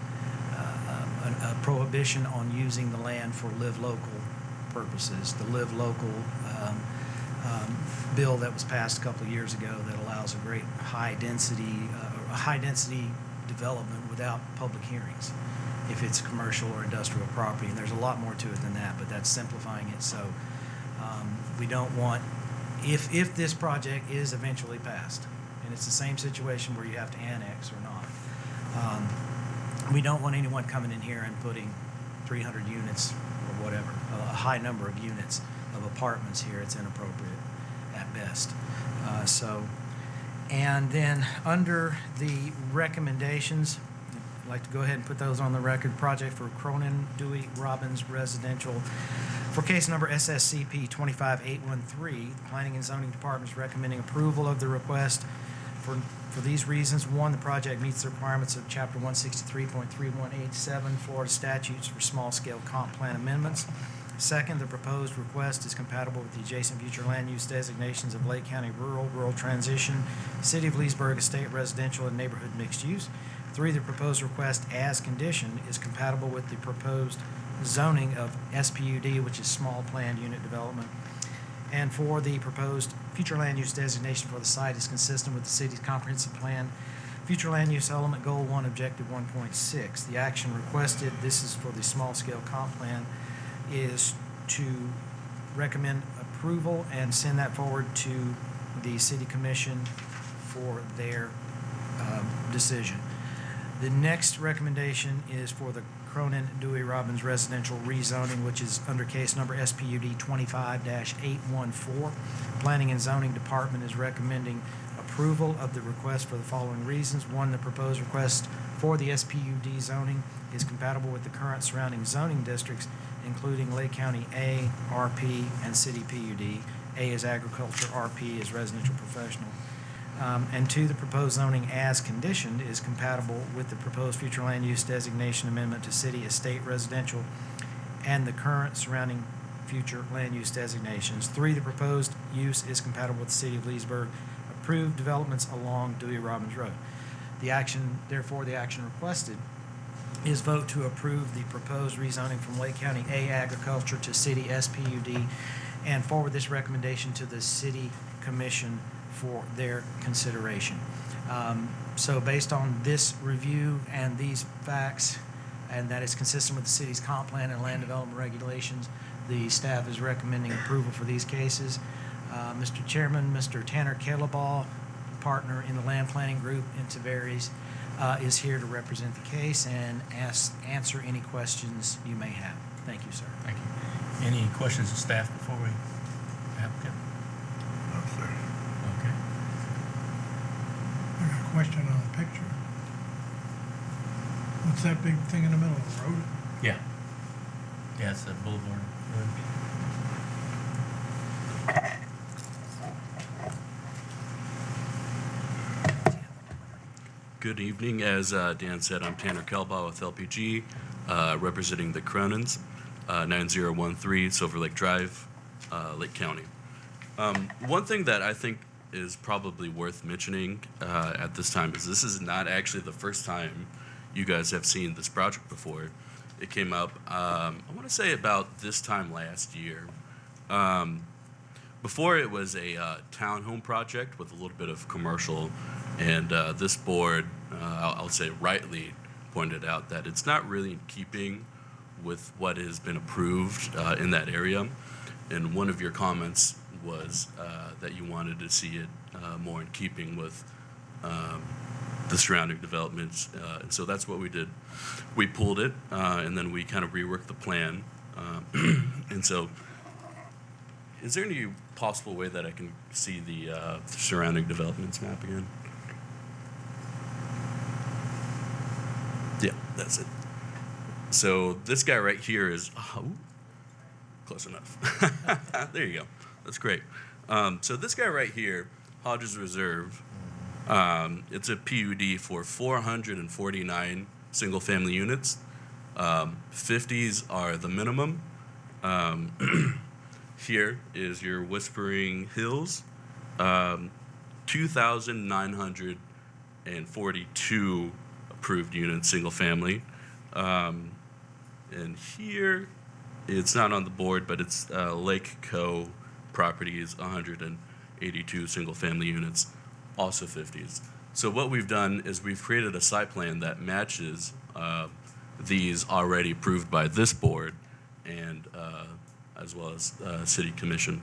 [SPEAKER 6] a prohibition on using the land for live local purposes. The live local bill that was passed a couple of years ago that allows a great high density development without public hearings if it's commercial or industrial property. And there's a lot more to it than that, but that's simplifying it. So we don't want, if this project is eventually passed, and it's the same situation where you have to annex or not, we don't want anyone coming in here and putting 300 units or whatever, a high number of units of apartments here. It's inappropriate at best. And then under the recommendations, I'd like to go ahead and put those on the record. Project for Cronin Dewey Robbins Residential. For case number SSCP 25813, the Planning and Zoning Department is recommending approval of the request for these reasons. 1, the project meets the requirements of Chapter 163.3187 Florida statutes for small-scale comp plan amendments. 2nd, the proposed request is compatible with the adjacent future land use designations of Lake County rural transition, City of Leesburg estate residential, and neighborhood mixed use. 3, the proposed request as conditioned is compatible with the proposed zoning of SPUD, which is small planned unit development. And 4, the proposed future land use designation for the site is consistent with the city's comprehensive plan. Future land use element goal 1, objective 1.6. The action requested, this is for the small scale comp plan, is to recommend approval and send that forward to the city commission for their decision. The next recommendation is for the Cronin Dewey Robbins residential rezoning, which is under case number SPUD 25-814. Planning and Zoning Department is recommending approval of the request for the following reasons. 1, the proposed request for the SPUD zoning is compatible with the current surrounding zoning districts, including Lake County A, RP, and City PUD. A is agriculture, RP is residential professional. And 2, the proposed zoning as conditioned is compatible with the proposed future land use designation amendment to city estate residential and the current surrounding future land use designations. 3, the proposed use is compatible with the city of Leesburg approved developments along Dewey Robbins Road. Therefore, the action requested is vote to approve the proposed rezoning from Lake County A agriculture to city SPUD and forward this recommendation to the city commission for their consideration. So based on this review and these facts, and that is consistent with the city's comp plan and land development regulations, the staff is recommending approval for these cases. Mr. Chairman, Mr. Tanner Calabaugh, partner in the land planning group in Tavares, is here to represent the case and answer any questions you may have. Thank you, sir.
[SPEAKER 3] Thank you. Any questions of staff before we applicant?
[SPEAKER 5] No, sir.
[SPEAKER 3] Okay.
[SPEAKER 2] I got a question on the picture. What's that big thing in the middle of the road?
[SPEAKER 3] Yeah. Yeah, it's a boulevard road.
[SPEAKER 9] Good evening. As Dan said, I'm Tanner Kelbaugh with LPG, representing the Cronins, 9013 Silver Lake Drive, Lake County. One thing that I think is probably worth mentioning at this time is this is not actually the first time you guys have seen this project before. It came up, I want to say about this time last year. Before it was a townhome project with a little bit of commercial, and this board, I'll say rightly, pointed out that it's not really in keeping with what has been approved in that area. And one of your comments was that you wanted to see it more in keeping with the surrounding developments. And so that's what we did. We pulled it, and then we kind of reworked the plan. And so is there any possible way that I can see the surrounding developments map again? Yeah, that's it. So this guy right here is, close enough. There you go. That's great. So this guy right here, Hodges Reserve, it's a PUD for 449 single-family units. 50s are the minimum. Here is your Whispering Hills, 2,942 approved units, single family. And here, it's not on the board, but it's Lake Co. Properties, 182 single family units, also 50s. So what we've done is we've created a site plan that matches these already approved by this board and as well as City Commission.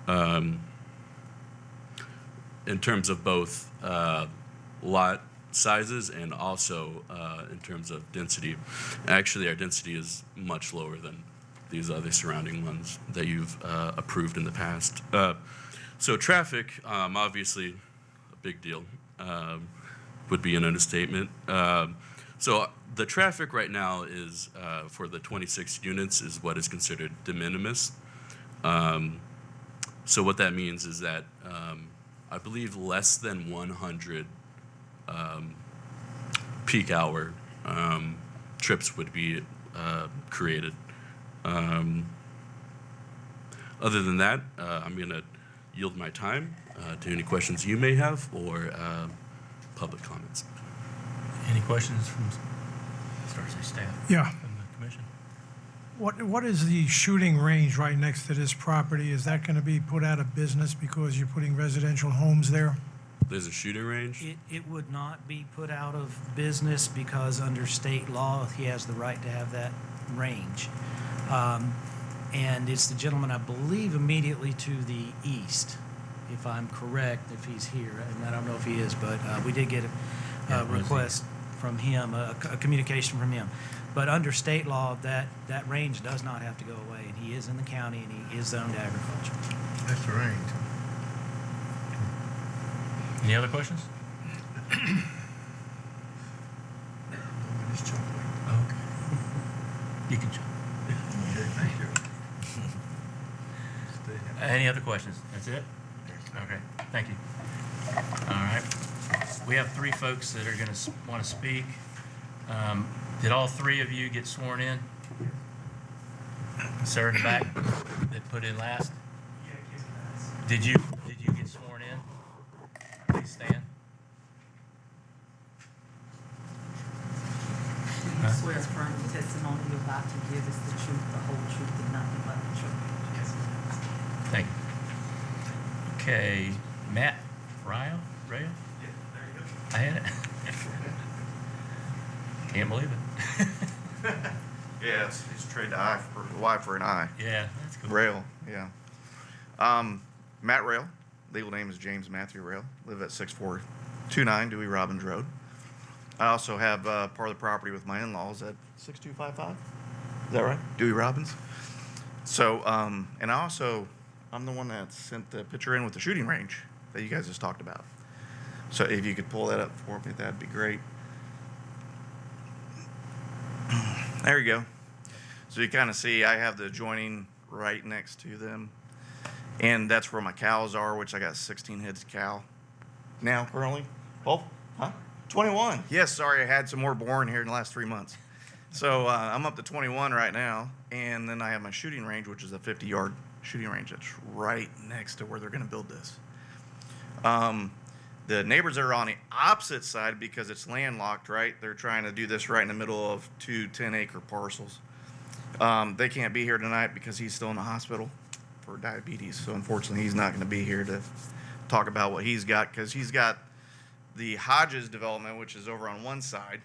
[SPEAKER 9] In terms of both lot sizes and also in terms of density. Actually, our density is much lower than these other surrounding ones that you've approved in the past. So traffic, obviously a big deal, would be an understatement. So the traffic right now is, for the 26 units, is what is considered de minimis. So what that means is that I believe less than 100 peak hour trips would be created. Other than that, I'm going to yield my time to any questions you may have or public comments.
[SPEAKER 3] Any questions from staff?
[SPEAKER 2] Yeah.
[SPEAKER 3] From the commission?
[SPEAKER 2] What is the shooting range right next to this property? Is that gonna be put out of business because you're putting residential homes there?
[SPEAKER 9] There's a shooting range?
[SPEAKER 6] It would not be put out of business because under state law, he has the right to have that range. And it's the gentleman, I believe, immediately to the east, if I'm correct, if he's here. And I don't know if he is, but we did get a request from him, a communication from him. But under state law, that range does not have to go away. And he is in the county and he is zoned agriculture.
[SPEAKER 7] That's the range.
[SPEAKER 3] Any other questions?
[SPEAKER 7] Nobody's jumping.
[SPEAKER 3] Okay. You can jump.
[SPEAKER 7] Okay, thank you.
[SPEAKER 3] Any other questions? That's it? Okay, thank you. All right. We have 3 folks that are going to want to speak. Did all 3 of you get sworn in? Sir in the back that put in last? Did you get sworn in? Please stand.
[SPEAKER 16] Do you swear affirm the testimony you're about to give is the truth, the whole truth, and nothing but the truth?
[SPEAKER 3] Yes. Thank you. Okay, Matt Ryle?
[SPEAKER 1] Yeah, there you go.
[SPEAKER 3] I had it. Can't believe it.
[SPEAKER 11] Yeah, it's trade the eye for the Y for an eye.
[SPEAKER 3] Yeah, that's cool.
[SPEAKER 11] Rail, yeah. Matt Rail, legal name is James Matthew Rail. Live at 6429 Dewey Robbins Road. I also have part of the property with my in-laws at 6255. Is that right? Dewey Robbins. So, and I'm the one that sent the picture in with the shooting range that you guys just talked about. So if you could pull that up for me, that'd be great. There you go. So you kind of see I have the adjoining right next to them. And that's where my cows are, which I got 16 heads of cow now currently. 12? Huh? 21. Yes, sorry, I had some more born here in the last 3 months. So I'm up to 21 right now. And then I have my shooting range, which is a 50-yard shooting range that's right next to where they're going to build this. The neighbors are on the opposite side because it's landlocked, right? They're trying to do this right in the middle of 2 10-acre parcels. They can't be here tonight because he's still in the hospital for diabetes. So unfortunately, he's not going to be here to talk about what he's got because he's got the Hodges development, which is over on one side.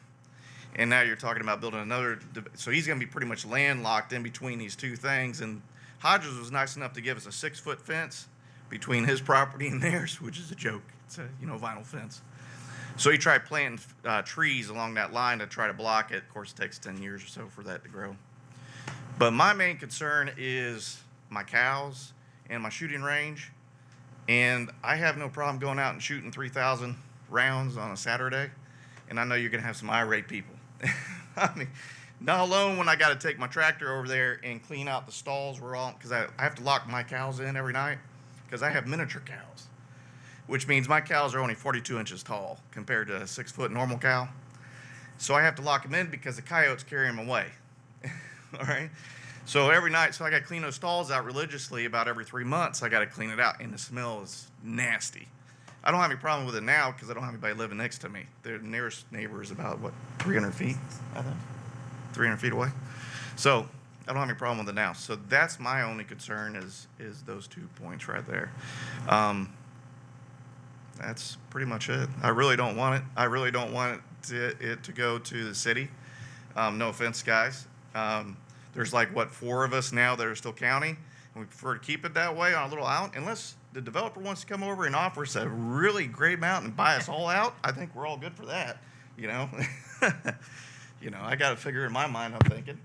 [SPEAKER 11] And now you're talking about building another. So he's going to be pretty much landlocked in between these 2 things. And Hodges was nice enough to give us a 6-foot fence between his property and theirs, which is a joke. It's a vinyl fence. So he tried planting trees along that line to try to block it. Of course, it takes 10 years or so for that to grow. But my main concern is my cows and my shooting range. And I have no problem going out and shooting 3,000 rounds on a Saturday. And I know you're going to have some irate people. I mean, not alone when I got to take my tractor over there and clean out the stalls because I have to lock my cows in every night because I have miniature cows, which means my cows are only 42 inches tall compared to a 6-foot normal cow. So I have to lock them in because the coyotes carry them away. All right. So every night, so I got to clean those stalls out religiously about every 3 months. I got to clean it out, and the smell is nasty. I don't have any problem with it now because I don't have anybody living next to me. The nearest neighbor is about, 300 feet, I think? 300 feet away. So I don't have any problem with it now. So that's my only concern is those 2 points right there. That's pretty much it. I really don't want it. I really don't want it to go to the city. No offense, guys. There's 4 of us now that are still county, and we prefer to keep it that way on a little island. Unless the developer wants to come over and offer us a really great amount and buy us all out, I think we're all good for that, I got to figure in my mind, I'm thinking.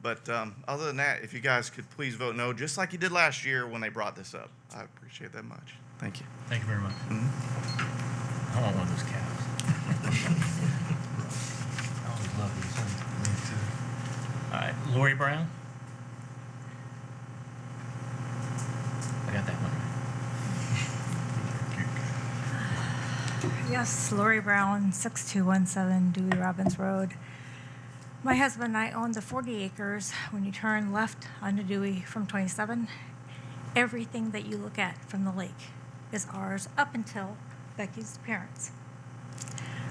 [SPEAKER 11] But other than that, if you guys could please vote no, just like you did last year when they brought this up. I appreciate that much. Thank you.
[SPEAKER 3] Thank you very much.
[SPEAKER 11] Mm-hmm.
[SPEAKER 3] I want one of those cows. I always love these things. Me too. All right, Lori Brown. I got that one right.
[SPEAKER 14] Yes, Lori Brown, 6217 Dewey Robbins Road. My husband and I own the 40 acres. When you turn left onto Dewey from 27, everything that you look at from the lake is ours up until Becky's parents.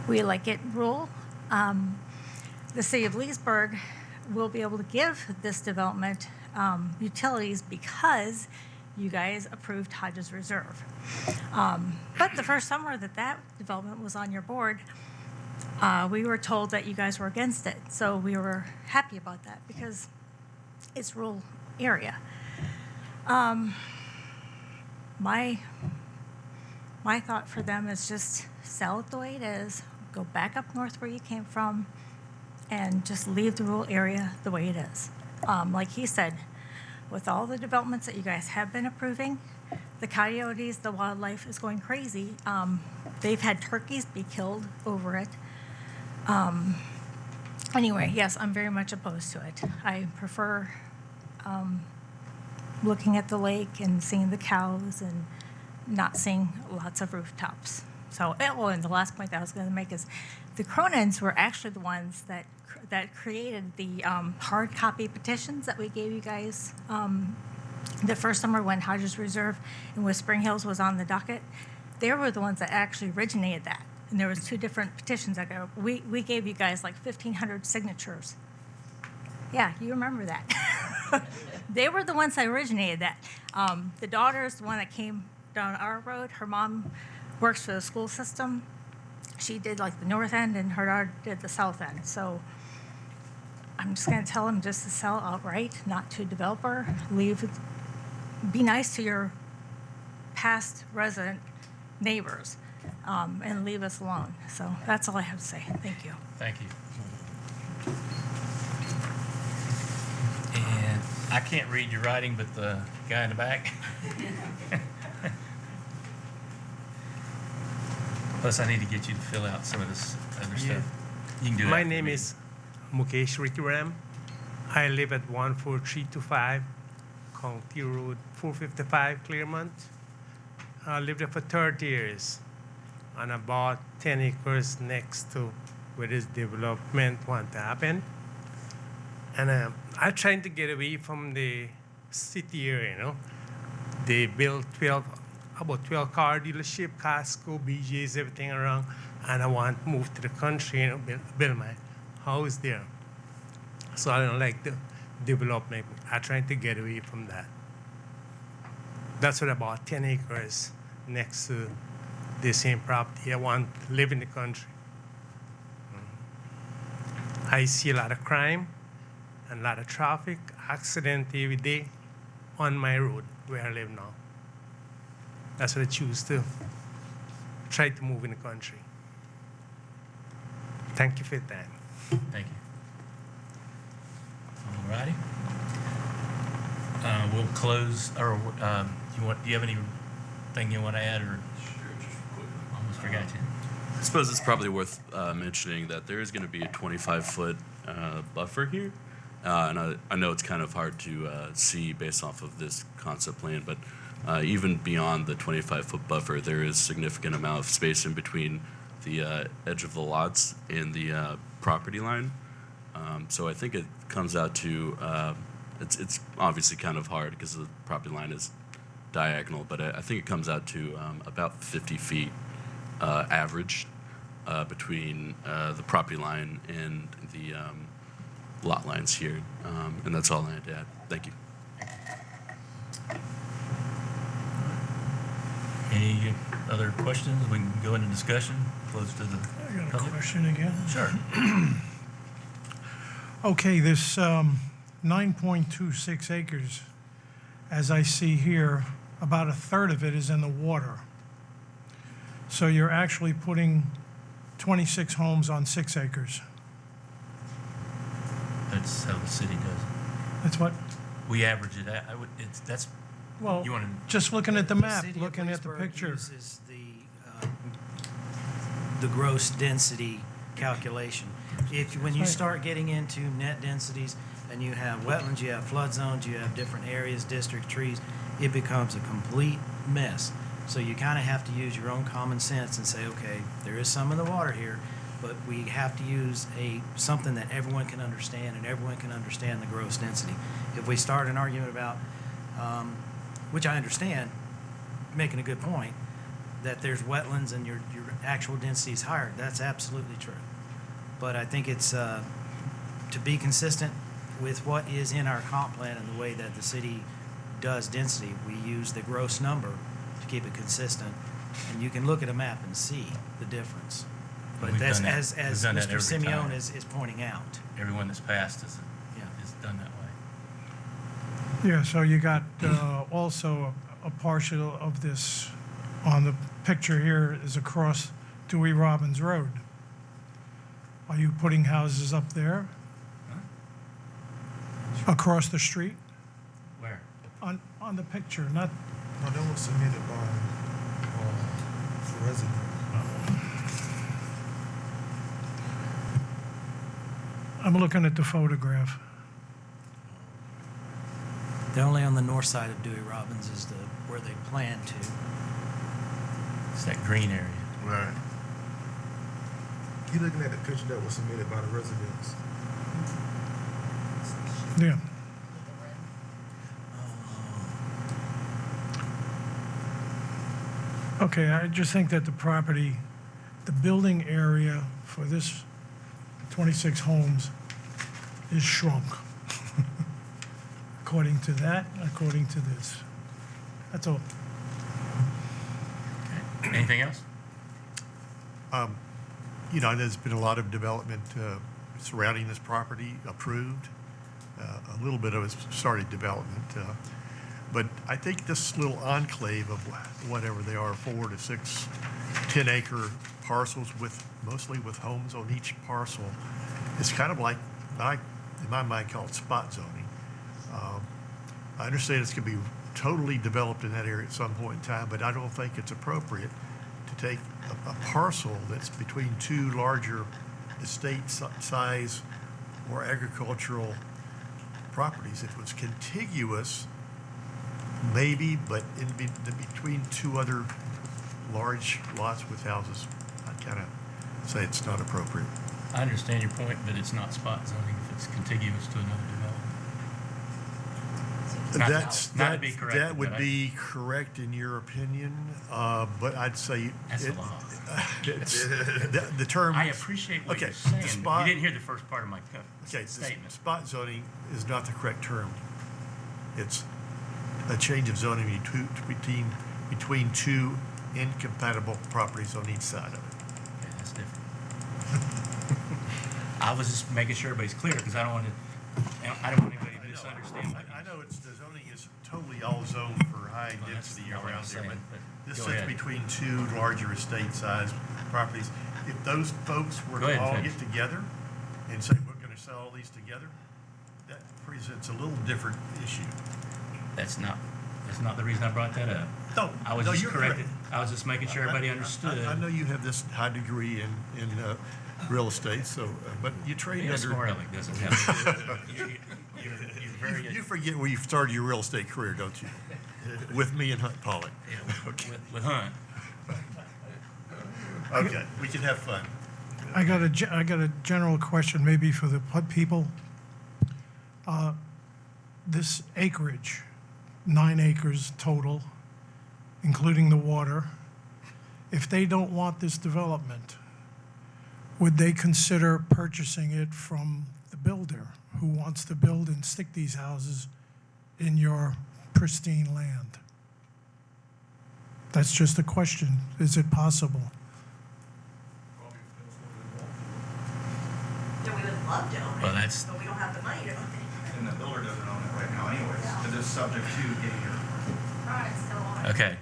[SPEAKER 14] We like it rural. The city of Leesburg will be able to give this development utilities because you guys approved Hodges Reserve. But the first summer that that development was on your board, we were told that you guys were against it. So we were happy about that because it's rural area. My thought for them is just sell it the way it is, go back up north where you came from, and just leave the rural area the way it is. Like he said, with all the developments that you guys have been approving, the coyotes, the wildlife is going crazy. They've had turkeys be killed over it. Anyway, yes, I'm very much opposed to it. I prefer looking at the lake and seeing the cows and not seeing lots of rooftops. So, and the last point that I was going to make is the Cronins were actually the ones that created the hard copy petitions that we gave you guys the first summer when Hodges Reserve in Whispering Hills was on the docket. They were the ones that actually originated that. And there was 2 different petitions that go. We gave you guys like 1,500 signatures. Yeah, you remember that. They were the ones that originated that. The daughter is the one that came down our road. Her mom works for the school system. She did like the north end, and her daughter did the south end. So I'm just going to tell them just to sell outright, not to developer. Be nice to your past resident neighbors, and leave us alone. So that's all I have to say. Thank you.
[SPEAKER 3] Thank you. And I can't read your writing, but the guy in the back. Plus, I need to get you to fill out some of this other stuff. You can do that.
[SPEAKER 15] My name is Mukesh Ritiram. I live at 14325 County Road 455, Claremont. I lived there for 30 years, and I bought 10 acres next to where this development want to happen. And I'm trying to get away from the city area, you know. They built about 12 car dealership, Costco, BJ's, everything around, and I want to move to the country and build my house there. So I don't like the development. I'm trying to get away from that. That's what I bought, 10 acres next to the same property. I want to live in the country. I see a lot of crime and a lot of traffic, accident every day on my road where I live now. That's what I choose to try to move in the country. Thank you for your time.
[SPEAKER 3] Thank you. All righty. We'll close, or do you have anything you want to add, or? Almost forgot you.
[SPEAKER 9] I suppose it's probably worth mentioning that there is going to be a 25-foot buffer here. And I know it's kind of hard to see based off of this concept plan, but even beyond the 25-foot buffer, there is significant amount of space in between the edge of the lots and the property line. So I think it comes out to, it's obviously kind of hard because the property line is diagonal, but I think it comes out to about 50 feet average between the property line and the lot lines here. And that's all I had to add. Thank you.
[SPEAKER 3] Any other questions? We can go into discussion, close to the
[SPEAKER 2] I got a
[SPEAKER 3] public.
[SPEAKER 2] question again.
[SPEAKER 3] Sure.
[SPEAKER 2] Okay, this 9.26 acres, as I see here, about a third of it is in the water. So you're actually putting 26 homes on 6 acres.
[SPEAKER 3] That's how the city does it.
[SPEAKER 2] That's what?
[SPEAKER 3] We average it out. That's,
[SPEAKER 2] Well,
[SPEAKER 3] you want to,
[SPEAKER 2] just looking at the map,
[SPEAKER 6] city of
[SPEAKER 2] looking at the
[SPEAKER 6] Leesburg
[SPEAKER 2] picture.
[SPEAKER 6] uses the gross density calculation. When you start getting into net densities and you have wetlands, you have flood zones, you have different areas, district trees, it becomes a complete mess. So you kind of have to use your own common sense and say, okay, there is some in the water here, but we have to use something that everyone can understand, and everyone can understand the gross density. If we start an argument about, which I understand, making a good point, that there's wetlands and your actual density is higher, that's absolutely true. But I think it's, to be consistent, with what is in our comp plan and the way that the city does density, we use the gross number to keep it consistent. And you can look at a map and see the difference. But
[SPEAKER 3] We've
[SPEAKER 6] that's,
[SPEAKER 3] done that.
[SPEAKER 6] as
[SPEAKER 3] We've done that
[SPEAKER 6] Mr.
[SPEAKER 3] every
[SPEAKER 6] Simeon
[SPEAKER 3] time.
[SPEAKER 6] is pointing out.
[SPEAKER 3] Everyone that's passed is done that way.
[SPEAKER 2] Yeah, so you got also a partial of this on the picture here is across Dewey Robbins Road. Are you putting houses up there? Across the street?
[SPEAKER 3] Where?
[SPEAKER 2] On the picture, not,
[SPEAKER 17] No, that was submitted by the resident.
[SPEAKER 2] I'm looking at the photograph.
[SPEAKER 6] The only on the north side of Dewey Robbins is where they plan to.
[SPEAKER 3] It's that green area.
[SPEAKER 7] Right.
[SPEAKER 17] You looking at the picture that was submitted by the residents?
[SPEAKER 2] Yeah. Okay, I just think that the property, the building area for this 26 homes is shrunk. According to that, according to this. That's all.
[SPEAKER 3] Anything else?
[SPEAKER 5] You know, there's been a lot of development surrounding this property approved. A little bit of it's started development. But I think this little enclave of whatever they are, 4 to 6 10-acre parcels mostly with homes on each parcel, is kind of like, in my mind, called spot zoning. I understand it's going to be totally developed in that area at some point in time, but I don't think it's appropriate to take a parcel that's between two larger estate size or agricultural properties. If it was contiguous, maybe, but in between two other large lots with houses, I'd kind of say it's not appropriate.
[SPEAKER 3] I understand your point, but it's not spot zoning if it's contiguous to another development. Not to be corrected,
[SPEAKER 5] That would
[SPEAKER 3] but
[SPEAKER 5] be correct in your opinion, but I'd say
[SPEAKER 3] That's
[SPEAKER 5] it,
[SPEAKER 3] a law.
[SPEAKER 5] the term.
[SPEAKER 3] I appreciate what
[SPEAKER 5] okay,
[SPEAKER 3] you're saying,
[SPEAKER 5] the
[SPEAKER 3] but you didn't hear the first part of my
[SPEAKER 5] okay,
[SPEAKER 3] statement.
[SPEAKER 5] Spot zoning is not the correct term. It's a change of zoning between two incompatible properties on each side of it.
[SPEAKER 3] Okay, that's different. I was just making sure everybody's clear because I don't want anybody to misunderstand.
[SPEAKER 5] I know the zoning is totally all zoned for high density
[SPEAKER 3] not what I'm
[SPEAKER 5] around there,
[SPEAKER 3] saying,
[SPEAKER 5] but
[SPEAKER 3] but
[SPEAKER 5] this
[SPEAKER 3] go
[SPEAKER 5] sits
[SPEAKER 3] ahead.
[SPEAKER 5] between two larger estate-sized properties. If those folks were
[SPEAKER 3] Go
[SPEAKER 5] to
[SPEAKER 3] ahead,
[SPEAKER 5] all
[SPEAKER 3] finish.
[SPEAKER 5] get together and say, we're gonna sell all these together, that presents a little different issue.
[SPEAKER 3] That's not the reason I brought that up.
[SPEAKER 5] No,
[SPEAKER 3] I was
[SPEAKER 5] no,
[SPEAKER 3] just
[SPEAKER 5] you're
[SPEAKER 3] correcting.
[SPEAKER 5] correct.
[SPEAKER 3] I was just making sure everybody understood.
[SPEAKER 5] I know you have this high degree in real estate, so, but you trade
[SPEAKER 3] Yes,
[SPEAKER 5] under.
[SPEAKER 3] Morelli doesn't have. You're very.
[SPEAKER 5] You forget where you started your real estate career, don't you? With me and Hunt Pollock.
[SPEAKER 3] Yeah, with Hunt.
[SPEAKER 5] Okay, we can have fun.
[SPEAKER 2] I got a general question maybe for the people. This acreage, 9 acres total, including the water, if they don't want this development, would they consider purchasing it from the builder who wants to build and stick these houses in your pristine land? That's just a question. Is it possible?
[SPEAKER 4] Yeah, we would love to own it.
[SPEAKER 3] Well, that's-
[SPEAKER 4] But we don't have the money to own it.
[SPEAKER 1] And the builder doesn't own it right now anyways, because it's subject to getting your.
[SPEAKER 4] Right, it's still on it.
[SPEAKER 3] Okay.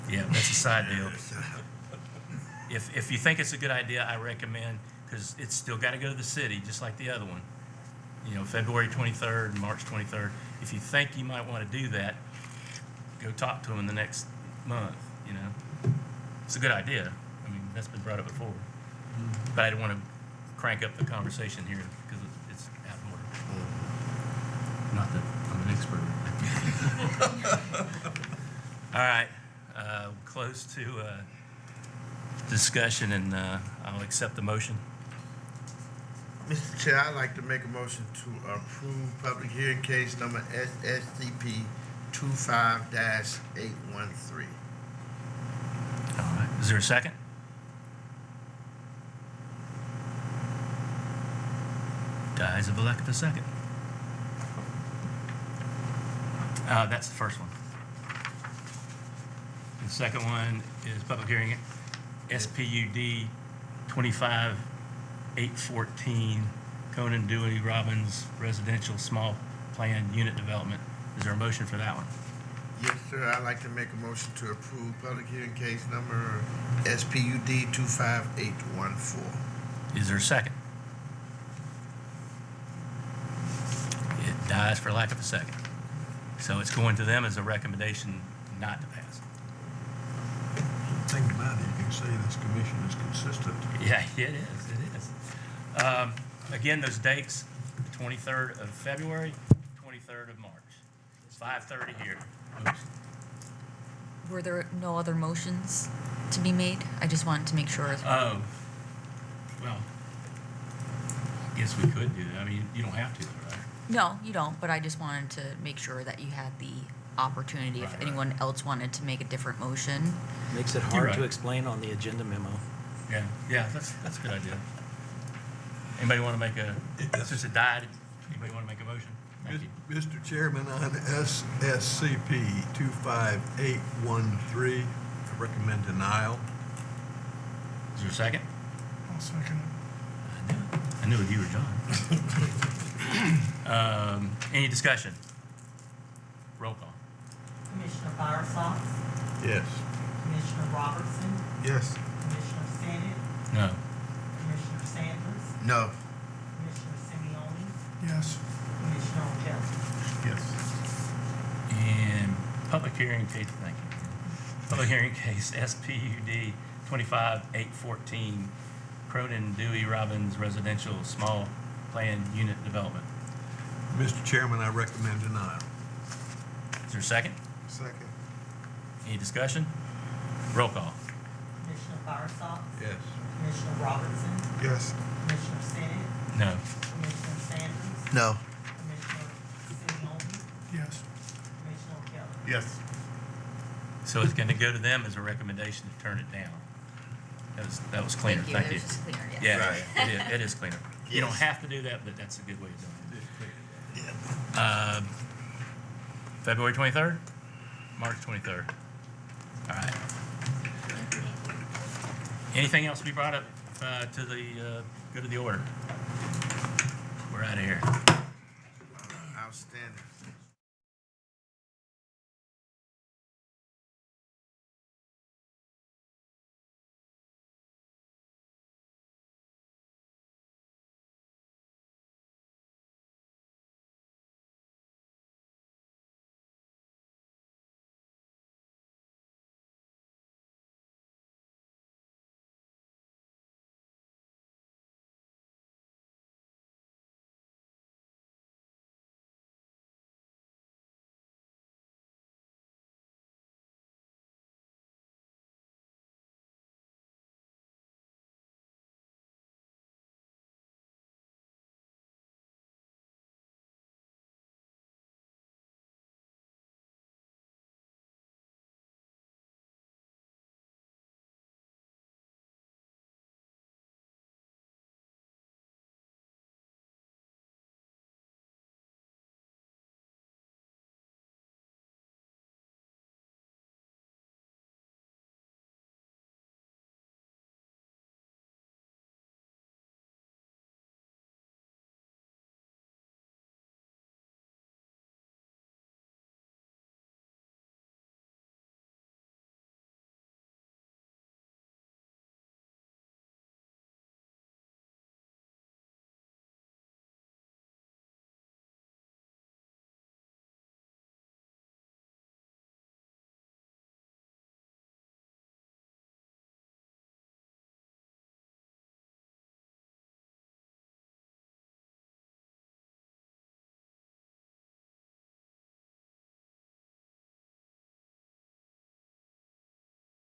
[SPEAKER 3] Yeah, that's a side deal. If you think it's a good idea, I recommend, because it's still got to go to the city, just like the other one. You know, February 23rd, March 23rd. If you think you might want to do that, go talk to them in the next month, you know. It's a good idea. I mean, that's been brought up before. But I don't want to crank up the conversation here because it's out of order. Not that I'm an expert. All right, close to discussion, and I'll accept the motion.
[SPEAKER 7] Mr. Chair, I'd like to make a motion to approve public hearing case number SSCP 25-813.
[SPEAKER 3] All right, is there a second? Dies of a lack of a second. That's the first one. The second one is public hearing SPUD 25814 Conan Dewey Robbins Residential Small Plan Unit Development. Is there a motion for that one?
[SPEAKER 7] Yes, sir. I'd like to make a motion to approve public hearing case number SPUD 25814.
[SPEAKER 3] Is there a second? It dies for lack of a second. So it's going to them as a recommendation not to pass.
[SPEAKER 17] Think about it, you can say this commission is consistent.
[SPEAKER 3] Yeah, it is. Again, those dates, the 23rd of February, 23rd of March. It's 5:30 here. Oops.
[SPEAKER 12] Were there no other motions to be made? I just wanted to make sure.
[SPEAKER 3] Oh, well, I guess we could do that. I mean, you don't have to, right?
[SPEAKER 12] No, you don't, but I just wanted to make sure that you had the opportunity if
[SPEAKER 3] Right.
[SPEAKER 12] anyone else wanted to make a different motion.
[SPEAKER 6] Makes it
[SPEAKER 3] You're
[SPEAKER 6] hard
[SPEAKER 3] right.
[SPEAKER 6] to explain on the agenda memo.
[SPEAKER 3] Yeah, that's a good idea. Anybody want to make a, since it died, anybody want to make a motion? Thank you.
[SPEAKER 17] Mr. Chairman, on SSCP 25813, I recommend denial.
[SPEAKER 3] Is there a second?
[SPEAKER 2] I'll second it.
[SPEAKER 3] I knew it, you were John. Any discussion? Roll call.
[SPEAKER 22] Commissioner Firefox,
[SPEAKER 5] Yes.
[SPEAKER 22] Commissioner Robertson,
[SPEAKER 17] Yes.
[SPEAKER 22] Commissioner Sennett,
[SPEAKER 3] No.
[SPEAKER 22] Commissioner Sanders,
[SPEAKER 7] No.
[SPEAKER 22] Commissioner Simeoni,
[SPEAKER 2] Yes.
[SPEAKER 22] Commissioner O'Kelly.
[SPEAKER 5] Yes.
[SPEAKER 3] And public hearing case, thank you. Public hearing case SPUD 25814 Cronin Dewey Robbins Residential Small Plan Unit Development.
[SPEAKER 17] Mr. Chairman, I recommend denial.
[SPEAKER 3] Is there a second?
[SPEAKER 17] Second.
[SPEAKER 3] Any discussion? Roll call.
[SPEAKER 22] Commissioner Firefox,
[SPEAKER 17] Yes.
[SPEAKER 22] Commissioner Robertson,
[SPEAKER 17] Yes.
[SPEAKER 22] Commissioner Sennett,
[SPEAKER 3] No.
[SPEAKER 22] Commissioner Sanders,
[SPEAKER 7] No.
[SPEAKER 22] Commissioner Simeoni,
[SPEAKER 2] Yes.
[SPEAKER 22] Commissioner O'Kelly.
[SPEAKER 5] Yes.
[SPEAKER 3] So it's going to go to them as a recommendation to turn it down. That was cleaner.
[SPEAKER 12] Thank you.
[SPEAKER 3] Thank
[SPEAKER 12] It
[SPEAKER 3] you.
[SPEAKER 12] was just cleaner, yes.
[SPEAKER 3] Yeah,
[SPEAKER 7] Right.
[SPEAKER 3] it is cleaner. You don't
[SPEAKER 7] Yes.
[SPEAKER 3] have to do that, but that's a good way of doing it. February 23rd? March 23rd. All right. Anything else to be brought up to the good of the order? We're out of here.